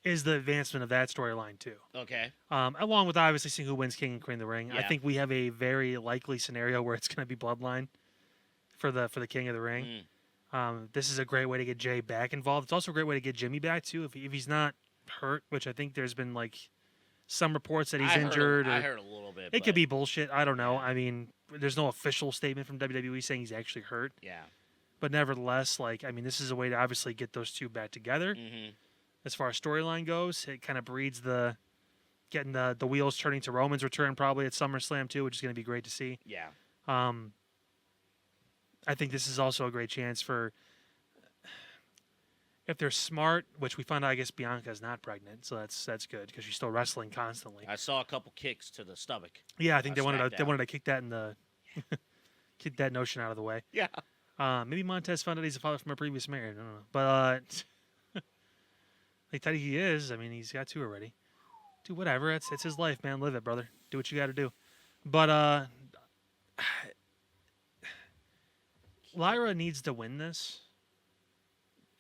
is the advancement of that storyline too. Okay. Along with obviously seeing who wins King and Queen of the Ring. Yeah. I think we have a very likely scenario where it's going to be Bloodline for the King of the Ring. This is a great way to get Jay back involved. It's also a great way to get Jimmy back too if he's not hurt, which I think there's been like some reports that he's injured. I heard a little bit. It could be bullshit. I don't know. I mean, there's no official statement from WWE saying he's actually hurt. Yeah. But nevertheless, this is a way to obviously get those two back together. As far as storyline goes, it kind of breeds getting the wheels turning to Roman's return probably at SummerSlam too, which is going to be great to see. Yeah. I think this is also a great chance for, if they're smart, which we found out, I guess Bianca's not pregnant, so that's good because she's still wrestling constantly. I saw a couple kicks to the stomach. Yeah, I think they wanted to kick that kick that notion out of the way. Yeah. Maybe Montez found out he's a father from a previous marriage. I don't know, but they tell you he is. I mean, he's got 2 already. Dude, whatever. It's his life, man. Live it, brother. Do what you got to do. But Lyra needs to win this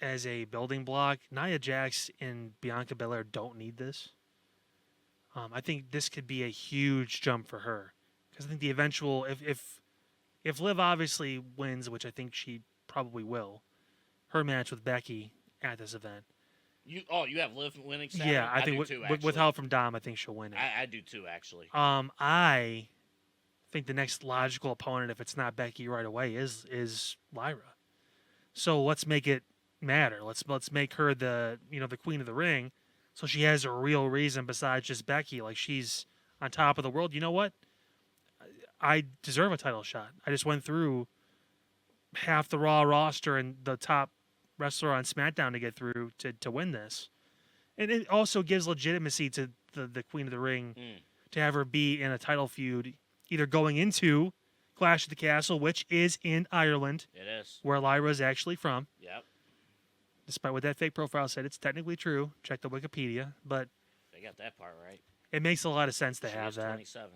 as a building block. Nia Jax and Bianca Belair don't need this. I think this could be a huge jump for her because I think the eventual, if Liv obviously wins, which I think she probably will, her match with Becky at this event. You have Liv winning Saturday? Yeah, I think do too, with help from Dom, I think she'll win it. I do too, actually. I think the next logical opponent, if it's not Becky right away, is Lyra. So let's make it matter. Let's make her the queen of the ring, so she has a real reason besides just Becky. Like, she's on top of the world. You know what? I deserve a title shot. I just went through half the Raw roster and the top wrestler on SmackDown to get through to win this. And it also gives legitimacy to the Queen of the Ring to have her be in a title feud, either going into Clash at the Castle, which is in Ireland. It is. Where Lyra is actually from. Yep. Despite what that fake profile said, it's technically true. Check the Wikipedia. But they got that part right. It makes a lot of sense to she have that. 27.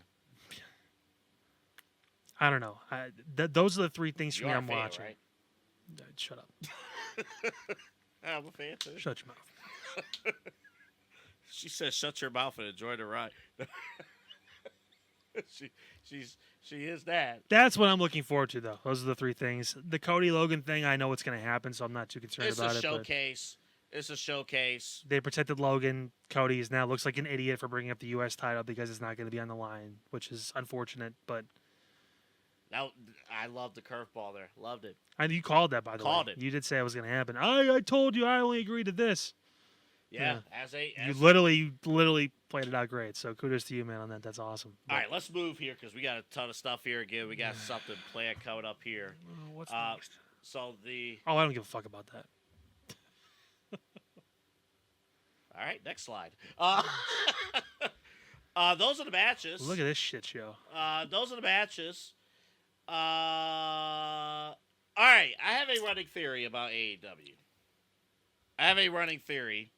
I don't know. Those are the three things for me I'm watching. Right? Shut up. I'm a fan too. Shut your mouth. She says, "Shut your mouth and enjoy the ride." She is that. That's what I'm looking forward to, though. Those are the three things. The Cody Logan thing, I know what's going to happen, so I'm not too concerned about it. It's a showcase. It's a showcase. They protected Logan. Cody is now looks like an idiot for bringing up the U.S. title because it's not going to be on the line, which is unfortunate. But now I loved the curveball there. Loved it. And you called that, by the way. Called it. You did say it was going to happen. I told you I only agreed to this. Yeah. You literally played it out great. So kudos to you, man, on that. That's awesome. All right, let's move here because we got a ton of stuff here again. We got something planned coming up here. What's next? I don't give a fuck about that. All right, next slide. Those are the matches. Look at this shit show. Those are the matches. All right, I have a running theory about AEW. I have a running theory,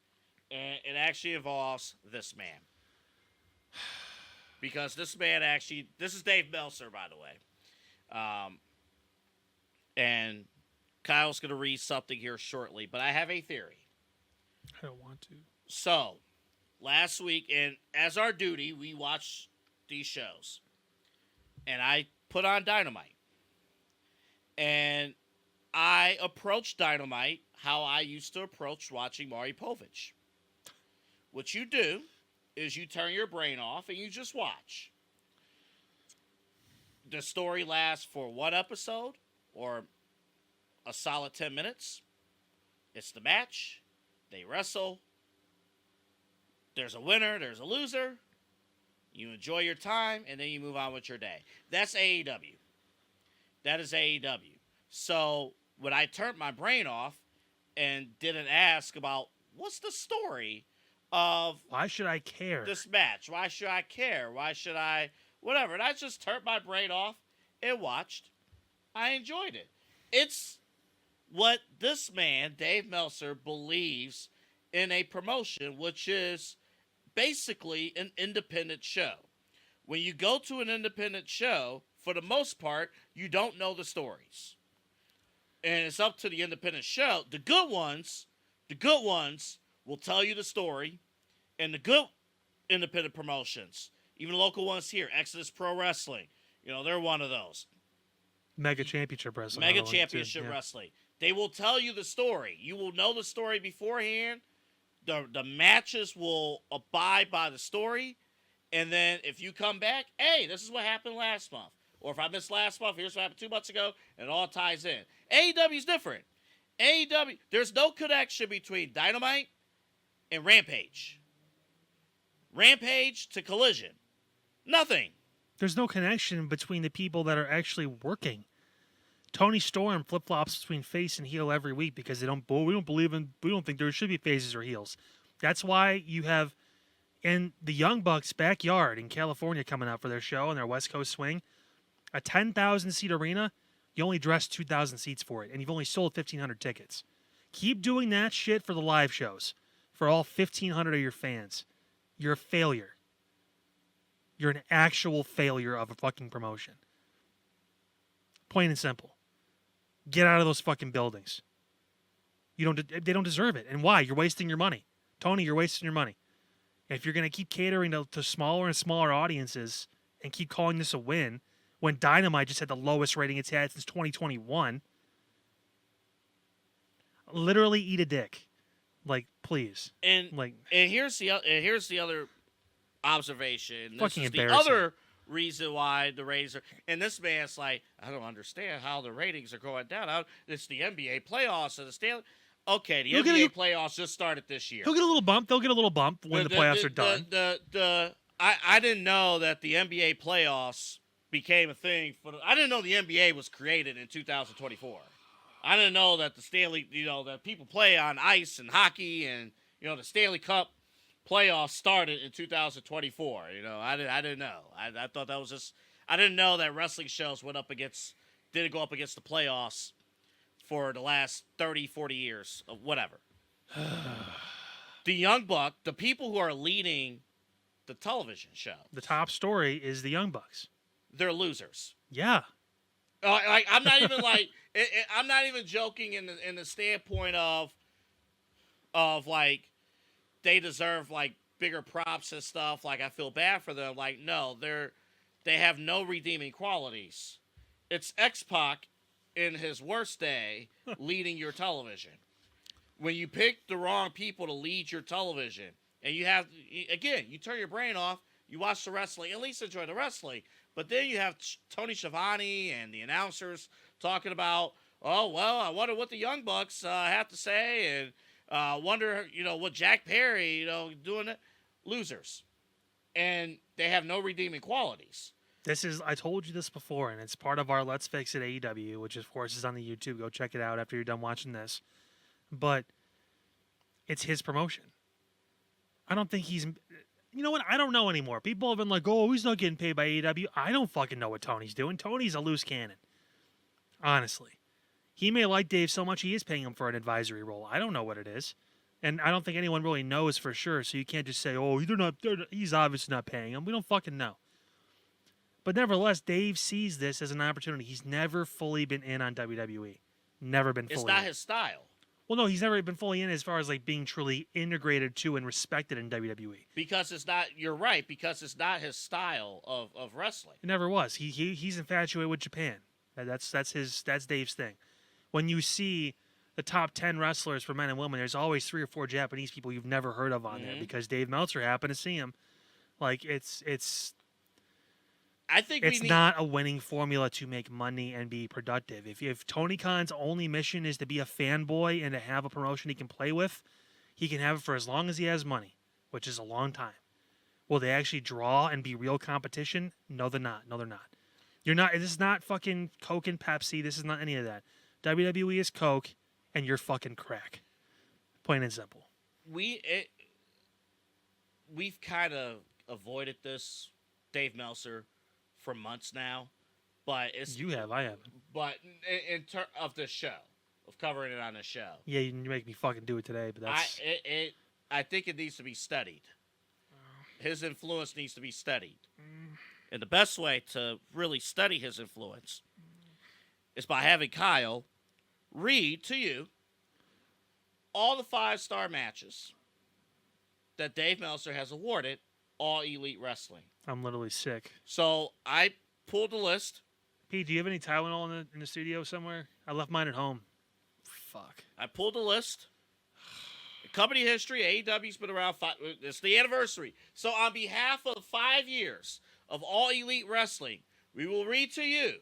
and it actually involves this man. Because this man this is Dave Meltzer, by the way. And Kyle's going to read something here shortly, but I have a theory. I don't want to. So, last week, and as our duty, we watch these shows. And I put on Dynamite. And I approached Dynamite how I used to approach watching Maury Povich. What you do is you turn your brain off and you just watch. The story lasts for one episode or a solid 10 minutes. It's the match. They wrestle. There's a winner. There's a loser. You enjoy your time, and then you move on with your day. That's AEW. That is AEW. So when I turned my brain off and didn't ask about what's the story of why should I care this match? Why should I care? Why should I whatever? And I just turned my brain off and watched. I enjoyed it. It's what this man, Dave Meltzer, believes in a promotion, which is basically an independent show. When you go to an independent show, for the most part, you don't know the stories. And it's up to the independent show. The good ones will tell you the story. And the good independent promotions, even local ones here, Exodus Pro Wrestling, they're one of those. Mega Championship Wrestling. Mega Championship Wrestling. They will tell you the story. You will know the story beforehand. The matches will abide by the story. And then if you come back, hey, this is what happened last month. Or if I missed last month, here's what happened 2 months ago. And it all ties in. AEW is different. AEW, there's no connection between Dynamite and Rampage. Rampage to Collision. Nothing. There's no connection between the people that are actually working. Tony Storm flip-flops between face and heel every week because we don't think there should be faces or heels. That's why you have in the Young Bucks' backyard in California coming out for their show and their West Coast swing, a 10,000-seat arena, you only dress 2,000 seats for it, and you've only sold 1,500 tickets. Keep doing that shit for the live shows, for all 1,500 of your fans. You're a failure. You're an actual failure of a fucking promotion. Plain and simple. Get out of those fucking buildings. They don't deserve it. And why? You're wasting your money. Tony, you're wasting your money. If you're going to keep catering to smaller and smaller audiences and keep calling this a win, when Dynamite just had the lowest rating it's had since 2021, literally eat a dick. Like, please. And here's the other observation. This Fucking is the embarrassing. other reason why the ratings are. And this man's like, I don't understand how the ratings are going down. It's the NBA playoffs and the Stanley. Okay, the NBA playoffs just started this year. He'll get a little bump. They'll get a little bump when the playoffs are done. I didn't know that the NBA playoffs became a thing. I didn't know the NBA was created in 2024. I didn't know that the Stanley, that people play on ice and hockey, and the Stanley Cup playoffs started in 2024. I didn't know. I thought that was just. I didn't know that wrestling shows didn't go up against the playoffs for the last 30, 40 years of whatever. The Young Buck, the people who are leading the television show, the top story is the Young Bucks. They're losers. Yeah. I'm not even I'm not even joking in the standpoint of like they deserve like bigger props and stuff. Like I feel bad for them. Like no, they have no redeeming qualities. It's X-Pac in his worst day leading your television. When you pick the wrong people to lead your television, and you turn your brain off, you watch the wrestling, at least enjoy the wrestling. But then you have Tony Schiavone and the announcers talking about, oh, well, I wonder what the Young Bucks have to say, and wonder, what Jack Perry, doing it. Losers. And they have no redeeming qualities. I told you this before, and it's part of our Let's Fix It AEW, which of course is on the YouTube. Go check it out after you're done watching this. But it's his promotion. I don't think he's... You know what? I don't know anymore. People have been like, oh, he's not getting paid by AEW. I don't fucking know what Tony's doing. Tony's a loose cannon. Honestly. He may like Dave so much he is paying him for an advisory role. I don't know what it is. And I don't think anyone really knows for sure, so you can't just say, oh, he's obviously not paying him. We don't fucking know. But nevertheless, Dave sees this as an opportunity. He's never fully been in on WWE. Never been fully It's not his style. Well, no, he's never been fully in as far as like being truly integrated to and respected in WWE. Because it's not. You're right. Because it's not his style of wrestling. It never was. He's infatuated with Japan. That's Dave's thing. When you see the top 10 wrestlers for men and women, there's always 3 or 4 Japanese people you've never heard of on there because Dave Meltzer happened to see him. Like it's. I think it's not a winning formula to make money and be productive. If Tony Khan's only mission is to be a fanboy and to have a promotion he can play with, he can have it for as long as he has money, which is a long time. Will they actually draw and be real competition? No, they're not. No, they're not. You're not. This is not fucking Coke and Pepsi. This is not any of that. WWE is Coke, and you're fucking crack. Plain and simple. We've kind of avoided this, Dave Meltzer, for months now, but it's you have, I haven't. But in terms of the show, of covering it on the show, yeah, you make me fucking do it today. But that's I think it needs to be studied. His influence needs to be studied, and the best way to really study his influence is by having Kyle read to you all the 5-star matches that Dave Meltzer has awarded All Elite Wrestling. I'm literally sick. So I pulled the list. Pete, do you have any Tylenol in the studio somewhere? I left mine at home. Fuck. I pulled the list. Company history, AEW's been around 5. It's the anniversary. So on behalf of 5 years of All Elite Wrestling, we will read to you,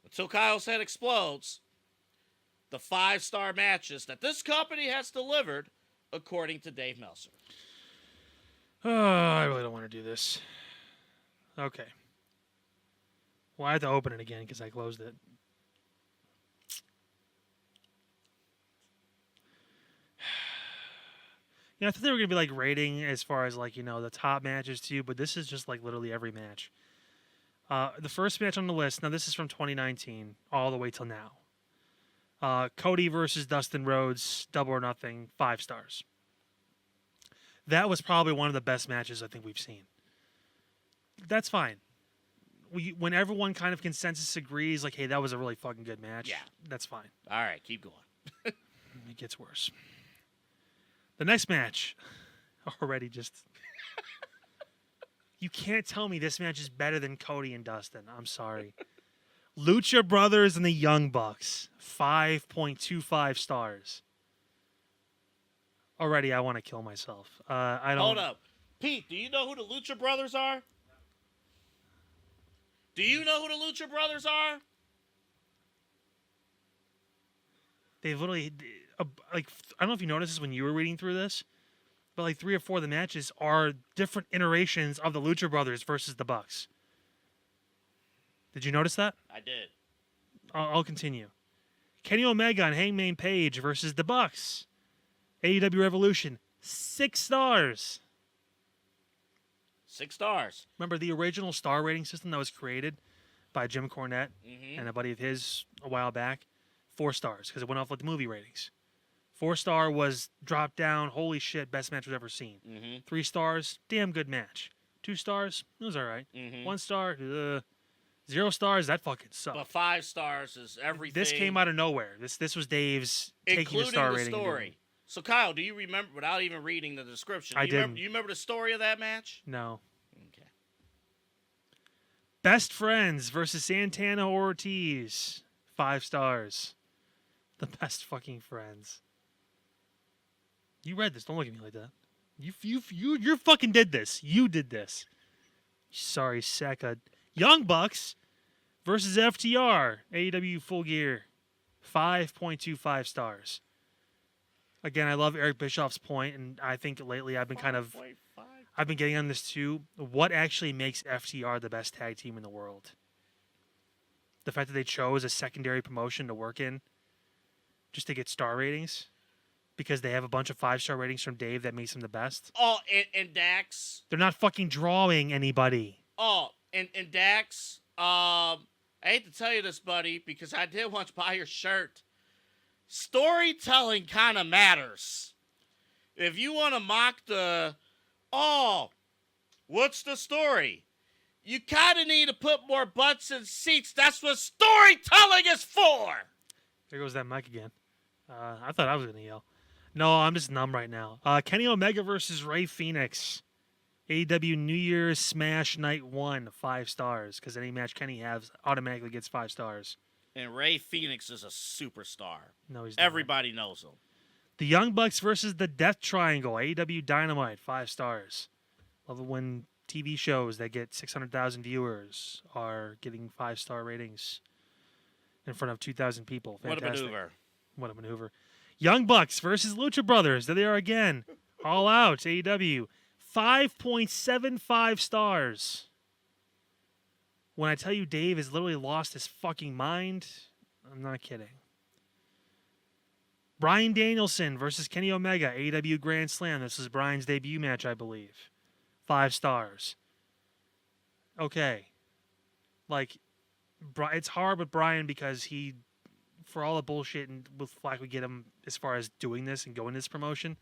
until Kyle's head explodes, the 5-star matches that this company has delivered according to Dave Meltzer. Oh, I really don't want to do this. Okay. Well, I have to open it again because I closed it. I thought they were going to be like rating as far as like, the top matches too, but this is just like literally every match. The first match on the list, now this is from 2019 all the way till now. Cody versus Dustin Rhodes, Double or Nothing, 5 stars. That was probably one of the best matches I think we've seen. That's fine. when everyone kind of consensus agrees, like, hey, that was a really fucking good match. Yeah. That's fine. All right, keep going. It gets worse. The next match, already just. You can't tell me this match is better than Cody and Dustin. I'm sorry. Lucha Brothers and the Young Bucks, 5.25 stars. Already, I want to kill myself. I don't. Hold up. Pete, do you know who the Lucha Brothers are? Do you know who the Lucha Brothers are? They've literally, like, I don't know if you noticed this when you were reading through this, but like 3 or 4 of the matches are different iterations of the Lucha Brothers versus the Bucks. Did you notice that? I did. I'll continue. Kenny Omega and Hangman Page versus the Bucks. AEW Evolution, 6 stars. 6 stars. Remember the original star rating system that was created by Jim Cornette and a buddy of his a while back? 4 stars, because it went off like the movie ratings. 4-star was dropped down, holy shit, best match we've ever seen. 3 stars, damn good match. 2 stars, it was all right. 1 star, 0 stars, that fucking sucked. But 5 stars is everything. This came out of nowhere. This was Dave's taking the star rating. Including the story. So, Kyle, do you remember, without even reading the description, I didn't. You remember the story of that match? No. Okay. Best Friends versus Santana Ortiz, 5 stars. The best fucking friends. You read this. Don't look at me like that. You fucking did this. You did this. Sorry, Saka. Young Bucks versus FTR. AEW Full Gear. 5.25 stars. Again, I love Eric Bischoff's point, and I think lately I've been getting on this too. What actually makes FTR the best tag team in the world? The fact that they chose a secondary promotion to work in just to get star ratings? Because they have a bunch of 5-star ratings from Dave that makes them the best? Oh, and Dax. They're not fucking drawing anybody. Oh, and Dax. I hate to tell you this, buddy, because I did want to buy your shirt. Storytelling kind of matters. If you want to mock what's the story? You kind of need to put more butts in seats. That's what storytelling is for. There goes that mic again. I thought I was going to yell. No, I'm just numb right now. Kenny Omega versus Rey Fenix. AEW New Year's Smash Night 1, 5 stars. Because any match Kenny has automatically gets 5 stars. And Rey Fenix is a superstar. No, he's not. Everybody knows him. The Young Bucks versus the Death Triangle. AEW Dynamite, 5 stars. Love it when TV shows that get 600,000 viewers are getting 5-star ratings in front of 2,000 people. Fantastic. What a maneuver. What a maneuver. Young Bucks versus Lucha Brothers. There they are again. All out. AEW. 5.75 stars. When I tell you Dave has literally lost his fucking mind, I'm not kidding. Bryan Danielson versus Kenny Omega. AEW Grand Slam. This is Bryan's debut match, I believe. 5 stars. Okay. Like, it's hard with Bryan because he, for all the bullshit and with flack we get him as far as doing this and going to this promotion,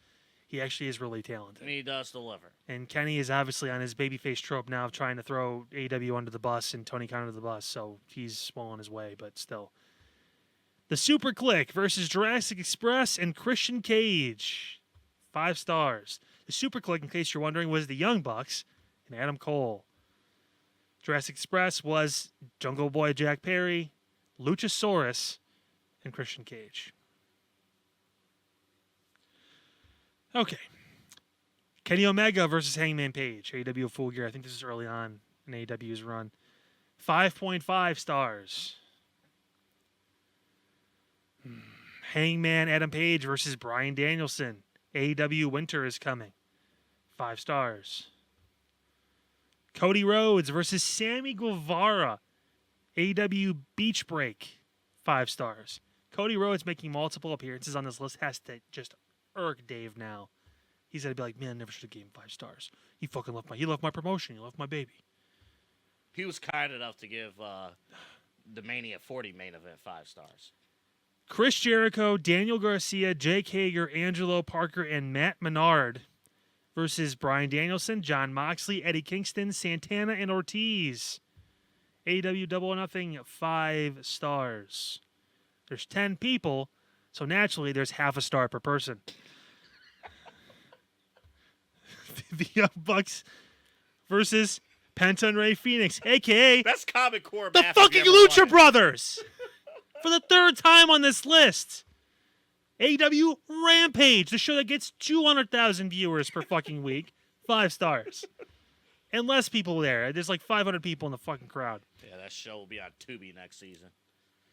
he actually is really talented. And he does deliver. And Kenny is obviously on his babyface trope now of trying to throw AEW under the bus and Tony Khan under the bus, so he's well on his way, but still. The Super Click versus Jurassic Express and Christian Cage. 5 stars. The Super Click, in case you're wondering, was the Young Bucks and Adam Cole. Jurassic Express was Jungle Boy Jack Perry, Luchasaurus, and Christian Cage. Okay. Kenny Omega versus Hangman Page. AEW Full Gear. I think this is early on in AEW's run. 5.5 stars. Hangman Adam Page versus Bryan Danielson. AEW Winter is coming. 5 stars. Cody Rhodes versus Sammy Guevara. AEW Beach Break. 5 stars. Cody Rhodes making multiple appearances on this list has to just irk Dave now. He's going to be like, man, I never should have gave him 5 stars. He fucking left my promotion. He left my baby. He was kind enough to give the Mania 40 main event 5 stars. Chris Jericho, Daniel Garcia, Jake Hager, Angelo Parker, and Matt Menard versus Bryan Danielson, Jon Moxley, Eddie Kingston, Santana, and Ortiz. AEW Double or Nothing, 5 stars. There's 10 people, so naturally there's half a star per person. The Young Bucks versus Penta and Rey Fenix, a.k.a. Best Comic Core the match fucking I've ever Lucha wanted. Brothers. For the 3rd time on this list. AEW Rampage, the show that gets 200,000 viewers per fucking week. 5 stars. And less people there. There's like 500 people in the fucking crowd. Yeah, that show will be on Tubi next season.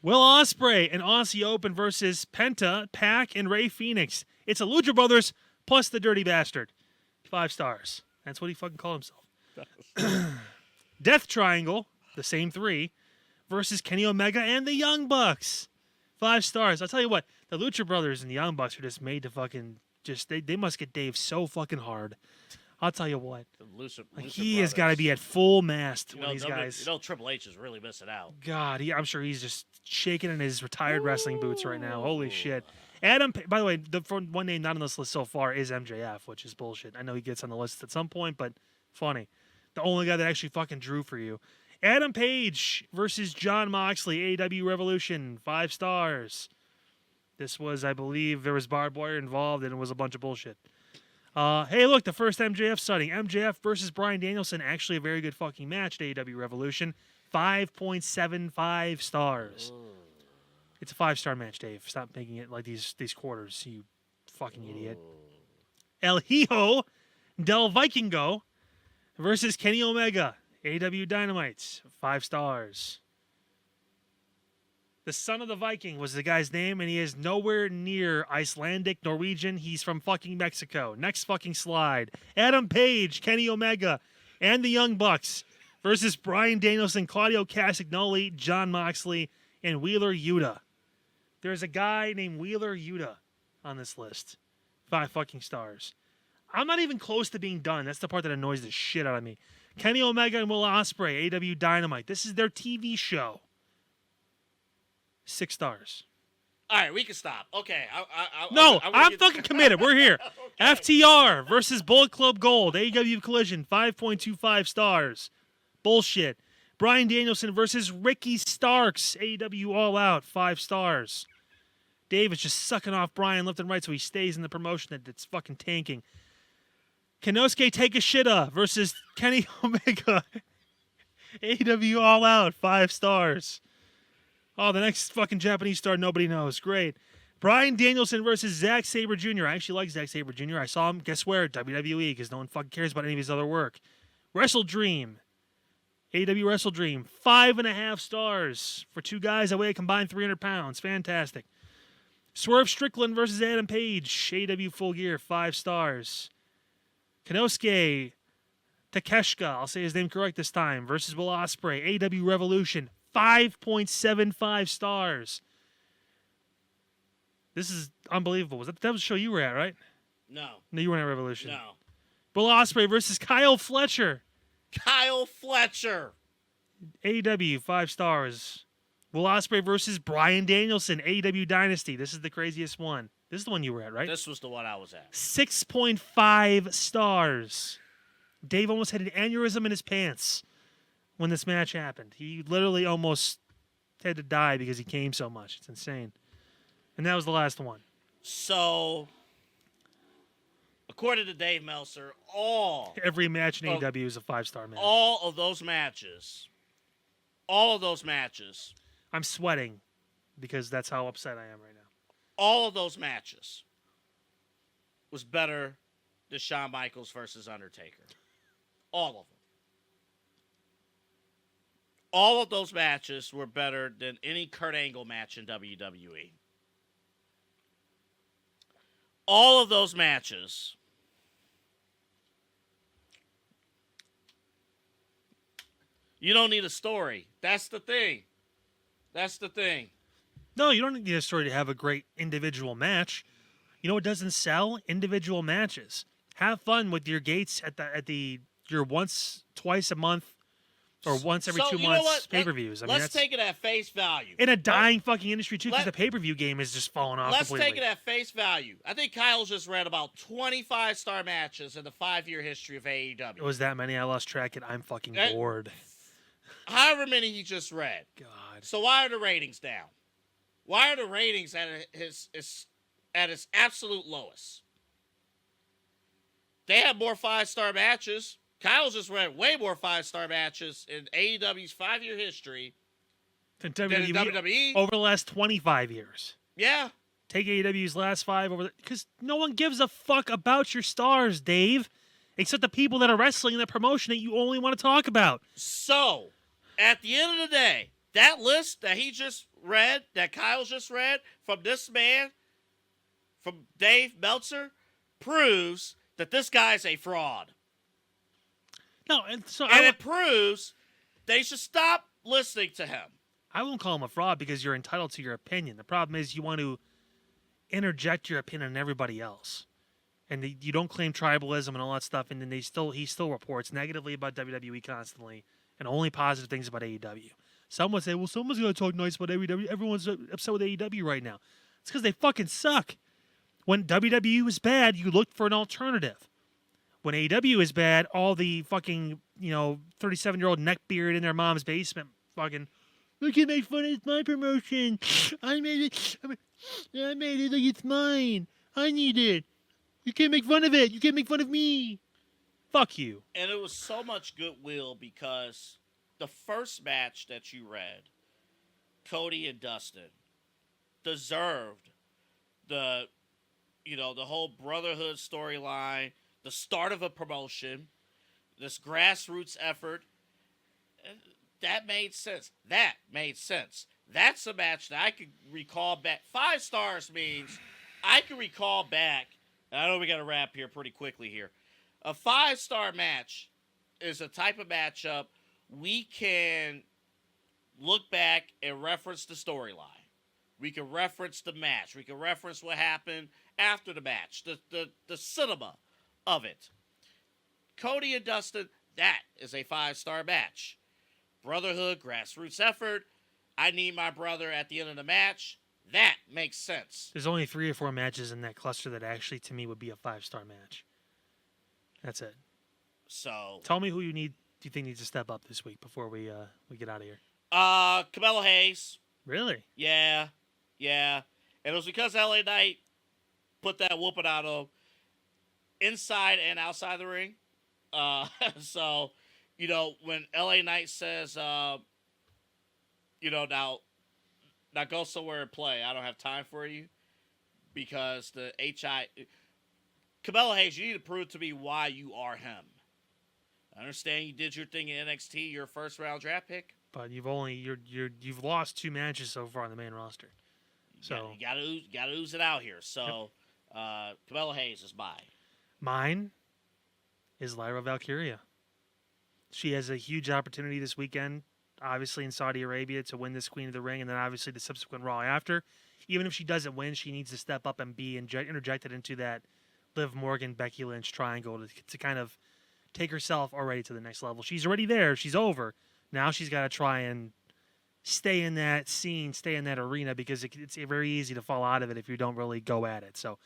Will Ospreay and Aussie Open versus Penta, Pac, and Rey Fenix. It's a Lucha Brothers plus the Dirty Bastard. 5 stars. That's what he fucking called himself. Death Triangle, the same 3, versus Kenny Omega and the Young Bucks. 5 stars. I'll tell you what, the Lucha Brothers and the Young Bucks are just made to fucking they must get Dave so fucking hard. I'll tell you what. He has got to be at full mast when these guys. You know Triple H is really missing out. God, I'm sure he's just shaking in his retired wrestling boots right now. Holy shit. Adam, by the way, the one name not on this list so far is MJF, which is bullshit. I know he gets on the list at some point, but funny. The only guy that actually fucking drew for you. Adam Page versus Jon Moxley, AEW Revolution, 5 stars. This was, I believe, there was barbed wire involved, and it was a bunch of bullshit. Hey, look, the first MJF sighting. MJF versus Bryan Danielson, actually a very good fucking match at AEW Revolution. 5.75 stars. It's a 5-star match, Dave. Stop making it like these quarters, you fucking idiot. El Hijo del Vikingo versus Kenny Omega, AEW Dynamite, 5 stars. The son of the Viking was the guy's name, and he is nowhere near Icelandic, Norwegian. He's from fucking Mexico. Next fucking slide. Adam Page, Kenny Omega, and the Young Bucks versus Bryan Danielson, Claudio Castagnoli, Jon Moxley, and Wheeler Yuta. There's a guy named Wheeler Yuta on this list. 5 fucking stars. I'm not even close to being done. That's the part that annoys the shit out of me. Kenny Omega and Will Ospreay, AEW Dynamite. This is their TV show. 6 stars. All right, we can stop. Okay. I'm fucking committed. We're here. Okay. FTR versus Bullet Club Gold, AEW Collision, 5.25 stars. Bullshit. Bryan Danielson versus Ricky Starks, AEW All Out, 5 stars. Dave is just sucking off Bryan left and right so he stays in the promotion that's fucking tanking. Kenosuke Takeshita versus Kenny Omega, AEW All Out, 5 stars. Oh, the next fucking Japanese star nobody knows. Great. Bryan Danielson versus Zack Sabre Jr. I actually like Zack Sabre Jr. I saw him, guess where? WWE, because no one fucking cares about any of his other work. Wrestle Dream. AEW Wrestle Dream. 5.5 stars for 2 guys that weigh a combined 300 pounds. Fantastic. Swerve Strickland versus Adam Page. AEW Full Gear. 5 stars. Kenosuke Takeshita, I'll say his name correct this time, versus Will Ospreay. AEW Revolution. 5.75 stars. This is unbelievable. That was the show you were at, right? No, you weren't at Revolution. No. Will Ospreay versus Kyle Fletcher. Kyle Fletcher. AEW, 5 stars. Will Ospreay versus Bryan Danielson. AEW Dynasty. This is the craziest one. This is the one you were at, right? This was the one I was at. 6.5 stars. Dave almost had an aneurysm in his pants when this match happened. He literally almost had to die because he came so much. It's insane. And that was the last one. So, according to Dave Meltzer, every match in AEW is a 5-star match. All of those matches. I'm sweating because that's how upset I am right now. All of those matches was better than Shawn Michaels versus Undertaker. All of them. All of those matches were better than any Kurt Angle match in WWE. All of those matches you don't need a story. That's the thing. No, you don't need a story to have a great individual match. You know what doesn't sell? Individual matches. Have fun with your gates at your once, twice a month, or once every 2 months pay-per-views. I mean, let's take it at face value. In a dying fucking industry, too, because the pay-per-view game is just falling off completely. Let's take it at face value. I think Kyle's just read about 25-star matches in the 5-year history of AEW. It was that many. I lost track, and I'm fucking bored. however many he just read. God. So why are the ratings down? Why are the ratings at its absolute lowest? They have more 5-star matches. Kyle's just read way more 5-star matches in AEW's 5-year history Than than in WWE. over the last 25 years. Yeah. Take AEW's last 5 over because no one gives a fuck about your stars, Dave, except the people that are wrestling in the promotion that you only want to talk about. So, at the end of the day, that list that he just read, that Kyle just read from this man, from Dave Meltzer, proves that this guy's a fraud. No, and so it proves they should stop listening to him. I won't call him a fraud because you're entitled to your opinion. The problem is you want to interject your opinion on everybody else. And you don't claim tribalism and all that stuff, and then he still reports negatively about WWE constantly and only positive things about AEW. Some would say, well, someone's going to talk nice about AEW. Everyone's upset with AEW right now. It's because they fucking suck. When WWE was bad, you looked for an alternative. When AEW is bad, all the fucking, 37-year-old neckbeard in their mom's basement fucking, look at my fun, it's my promotion. I made it like it's mine. I need it. You can't make fun of it. You can't make fun of me. Fuck you. And it was so much goodwill because the first match that you read, Cody and Dustin, deserved the whole brotherhood storyline, the start of a promotion, this grassroots effort. That made sense. That's a match that I could recall back. 5 stars means I can recall back. I know we got to wrap here pretty quickly here. A 5-star match is a type of matchup we can look back and reference the storyline. We can reference the match. We can reference what happened after the match, the cinema of it. Cody and Dustin, that is a 5-star match. Brotherhood, grassroots effort. I need my brother at the end of the match. That makes sense. There's only 3 or 4 matches in that cluster that actually, to me, would be a 5-star match. That's it. So tell me who do you think needs to step up this week before we get out of here? Camelo Hayes. Really? Yeah. And it was because LA Knight put that whooping out of inside and outside the ring. So, when LA Knight says, now go somewhere and play. I don't have time for you because Camelo Hayes, you need to prove to me why you are him. I understand you did your thing in NXT, your first round draft pick, but you've lost 2 matches so far on the main roster. So you gotta ooze it out here. So Camelo Hayes is mine is Lyra Valkyria. She has a huge opportunity this weekend, obviously in Saudi Arabia, to win this Queen of the Ring, and then obviously the subsequent Raw after. Even if she doesn't win, she needs to step up and be interjected into that Liv Morgan, Becky Lynch triangle to kind of take herself already to the next level. She's already there. She's over. Now she's got to try and stay in that scene, stay in that arena, because it's very easy to fall out of it if you don't really go at it. So,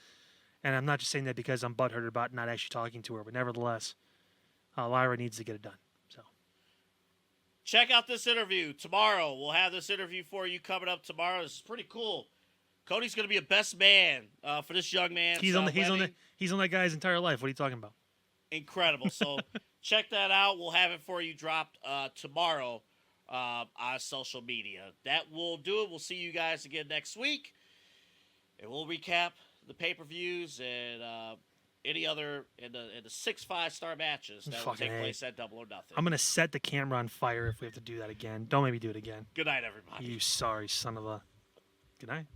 and I'm not just saying that because I'm butthurt about not actually talking to her, but nevertheless, Lyra needs to get it done. So, check out this interview tomorrow. We'll have this interview for you coming up tomorrow. This is pretty cool. Cody's going to be a best man for this young man. He's on that guy's entire life. What are you talking about? Incredible. So check that out. We'll have it for you dropped tomorrow on social media. That will do it. We'll see you guys again next week. And we'll recap the pay-per-views and any other in the 6 5-star matches that will take place at Double or Nothing. I'm going to set the camera on fire if we have to do that again. Don't make me do it again. Good night, everybody. You sorry son of a... Good night.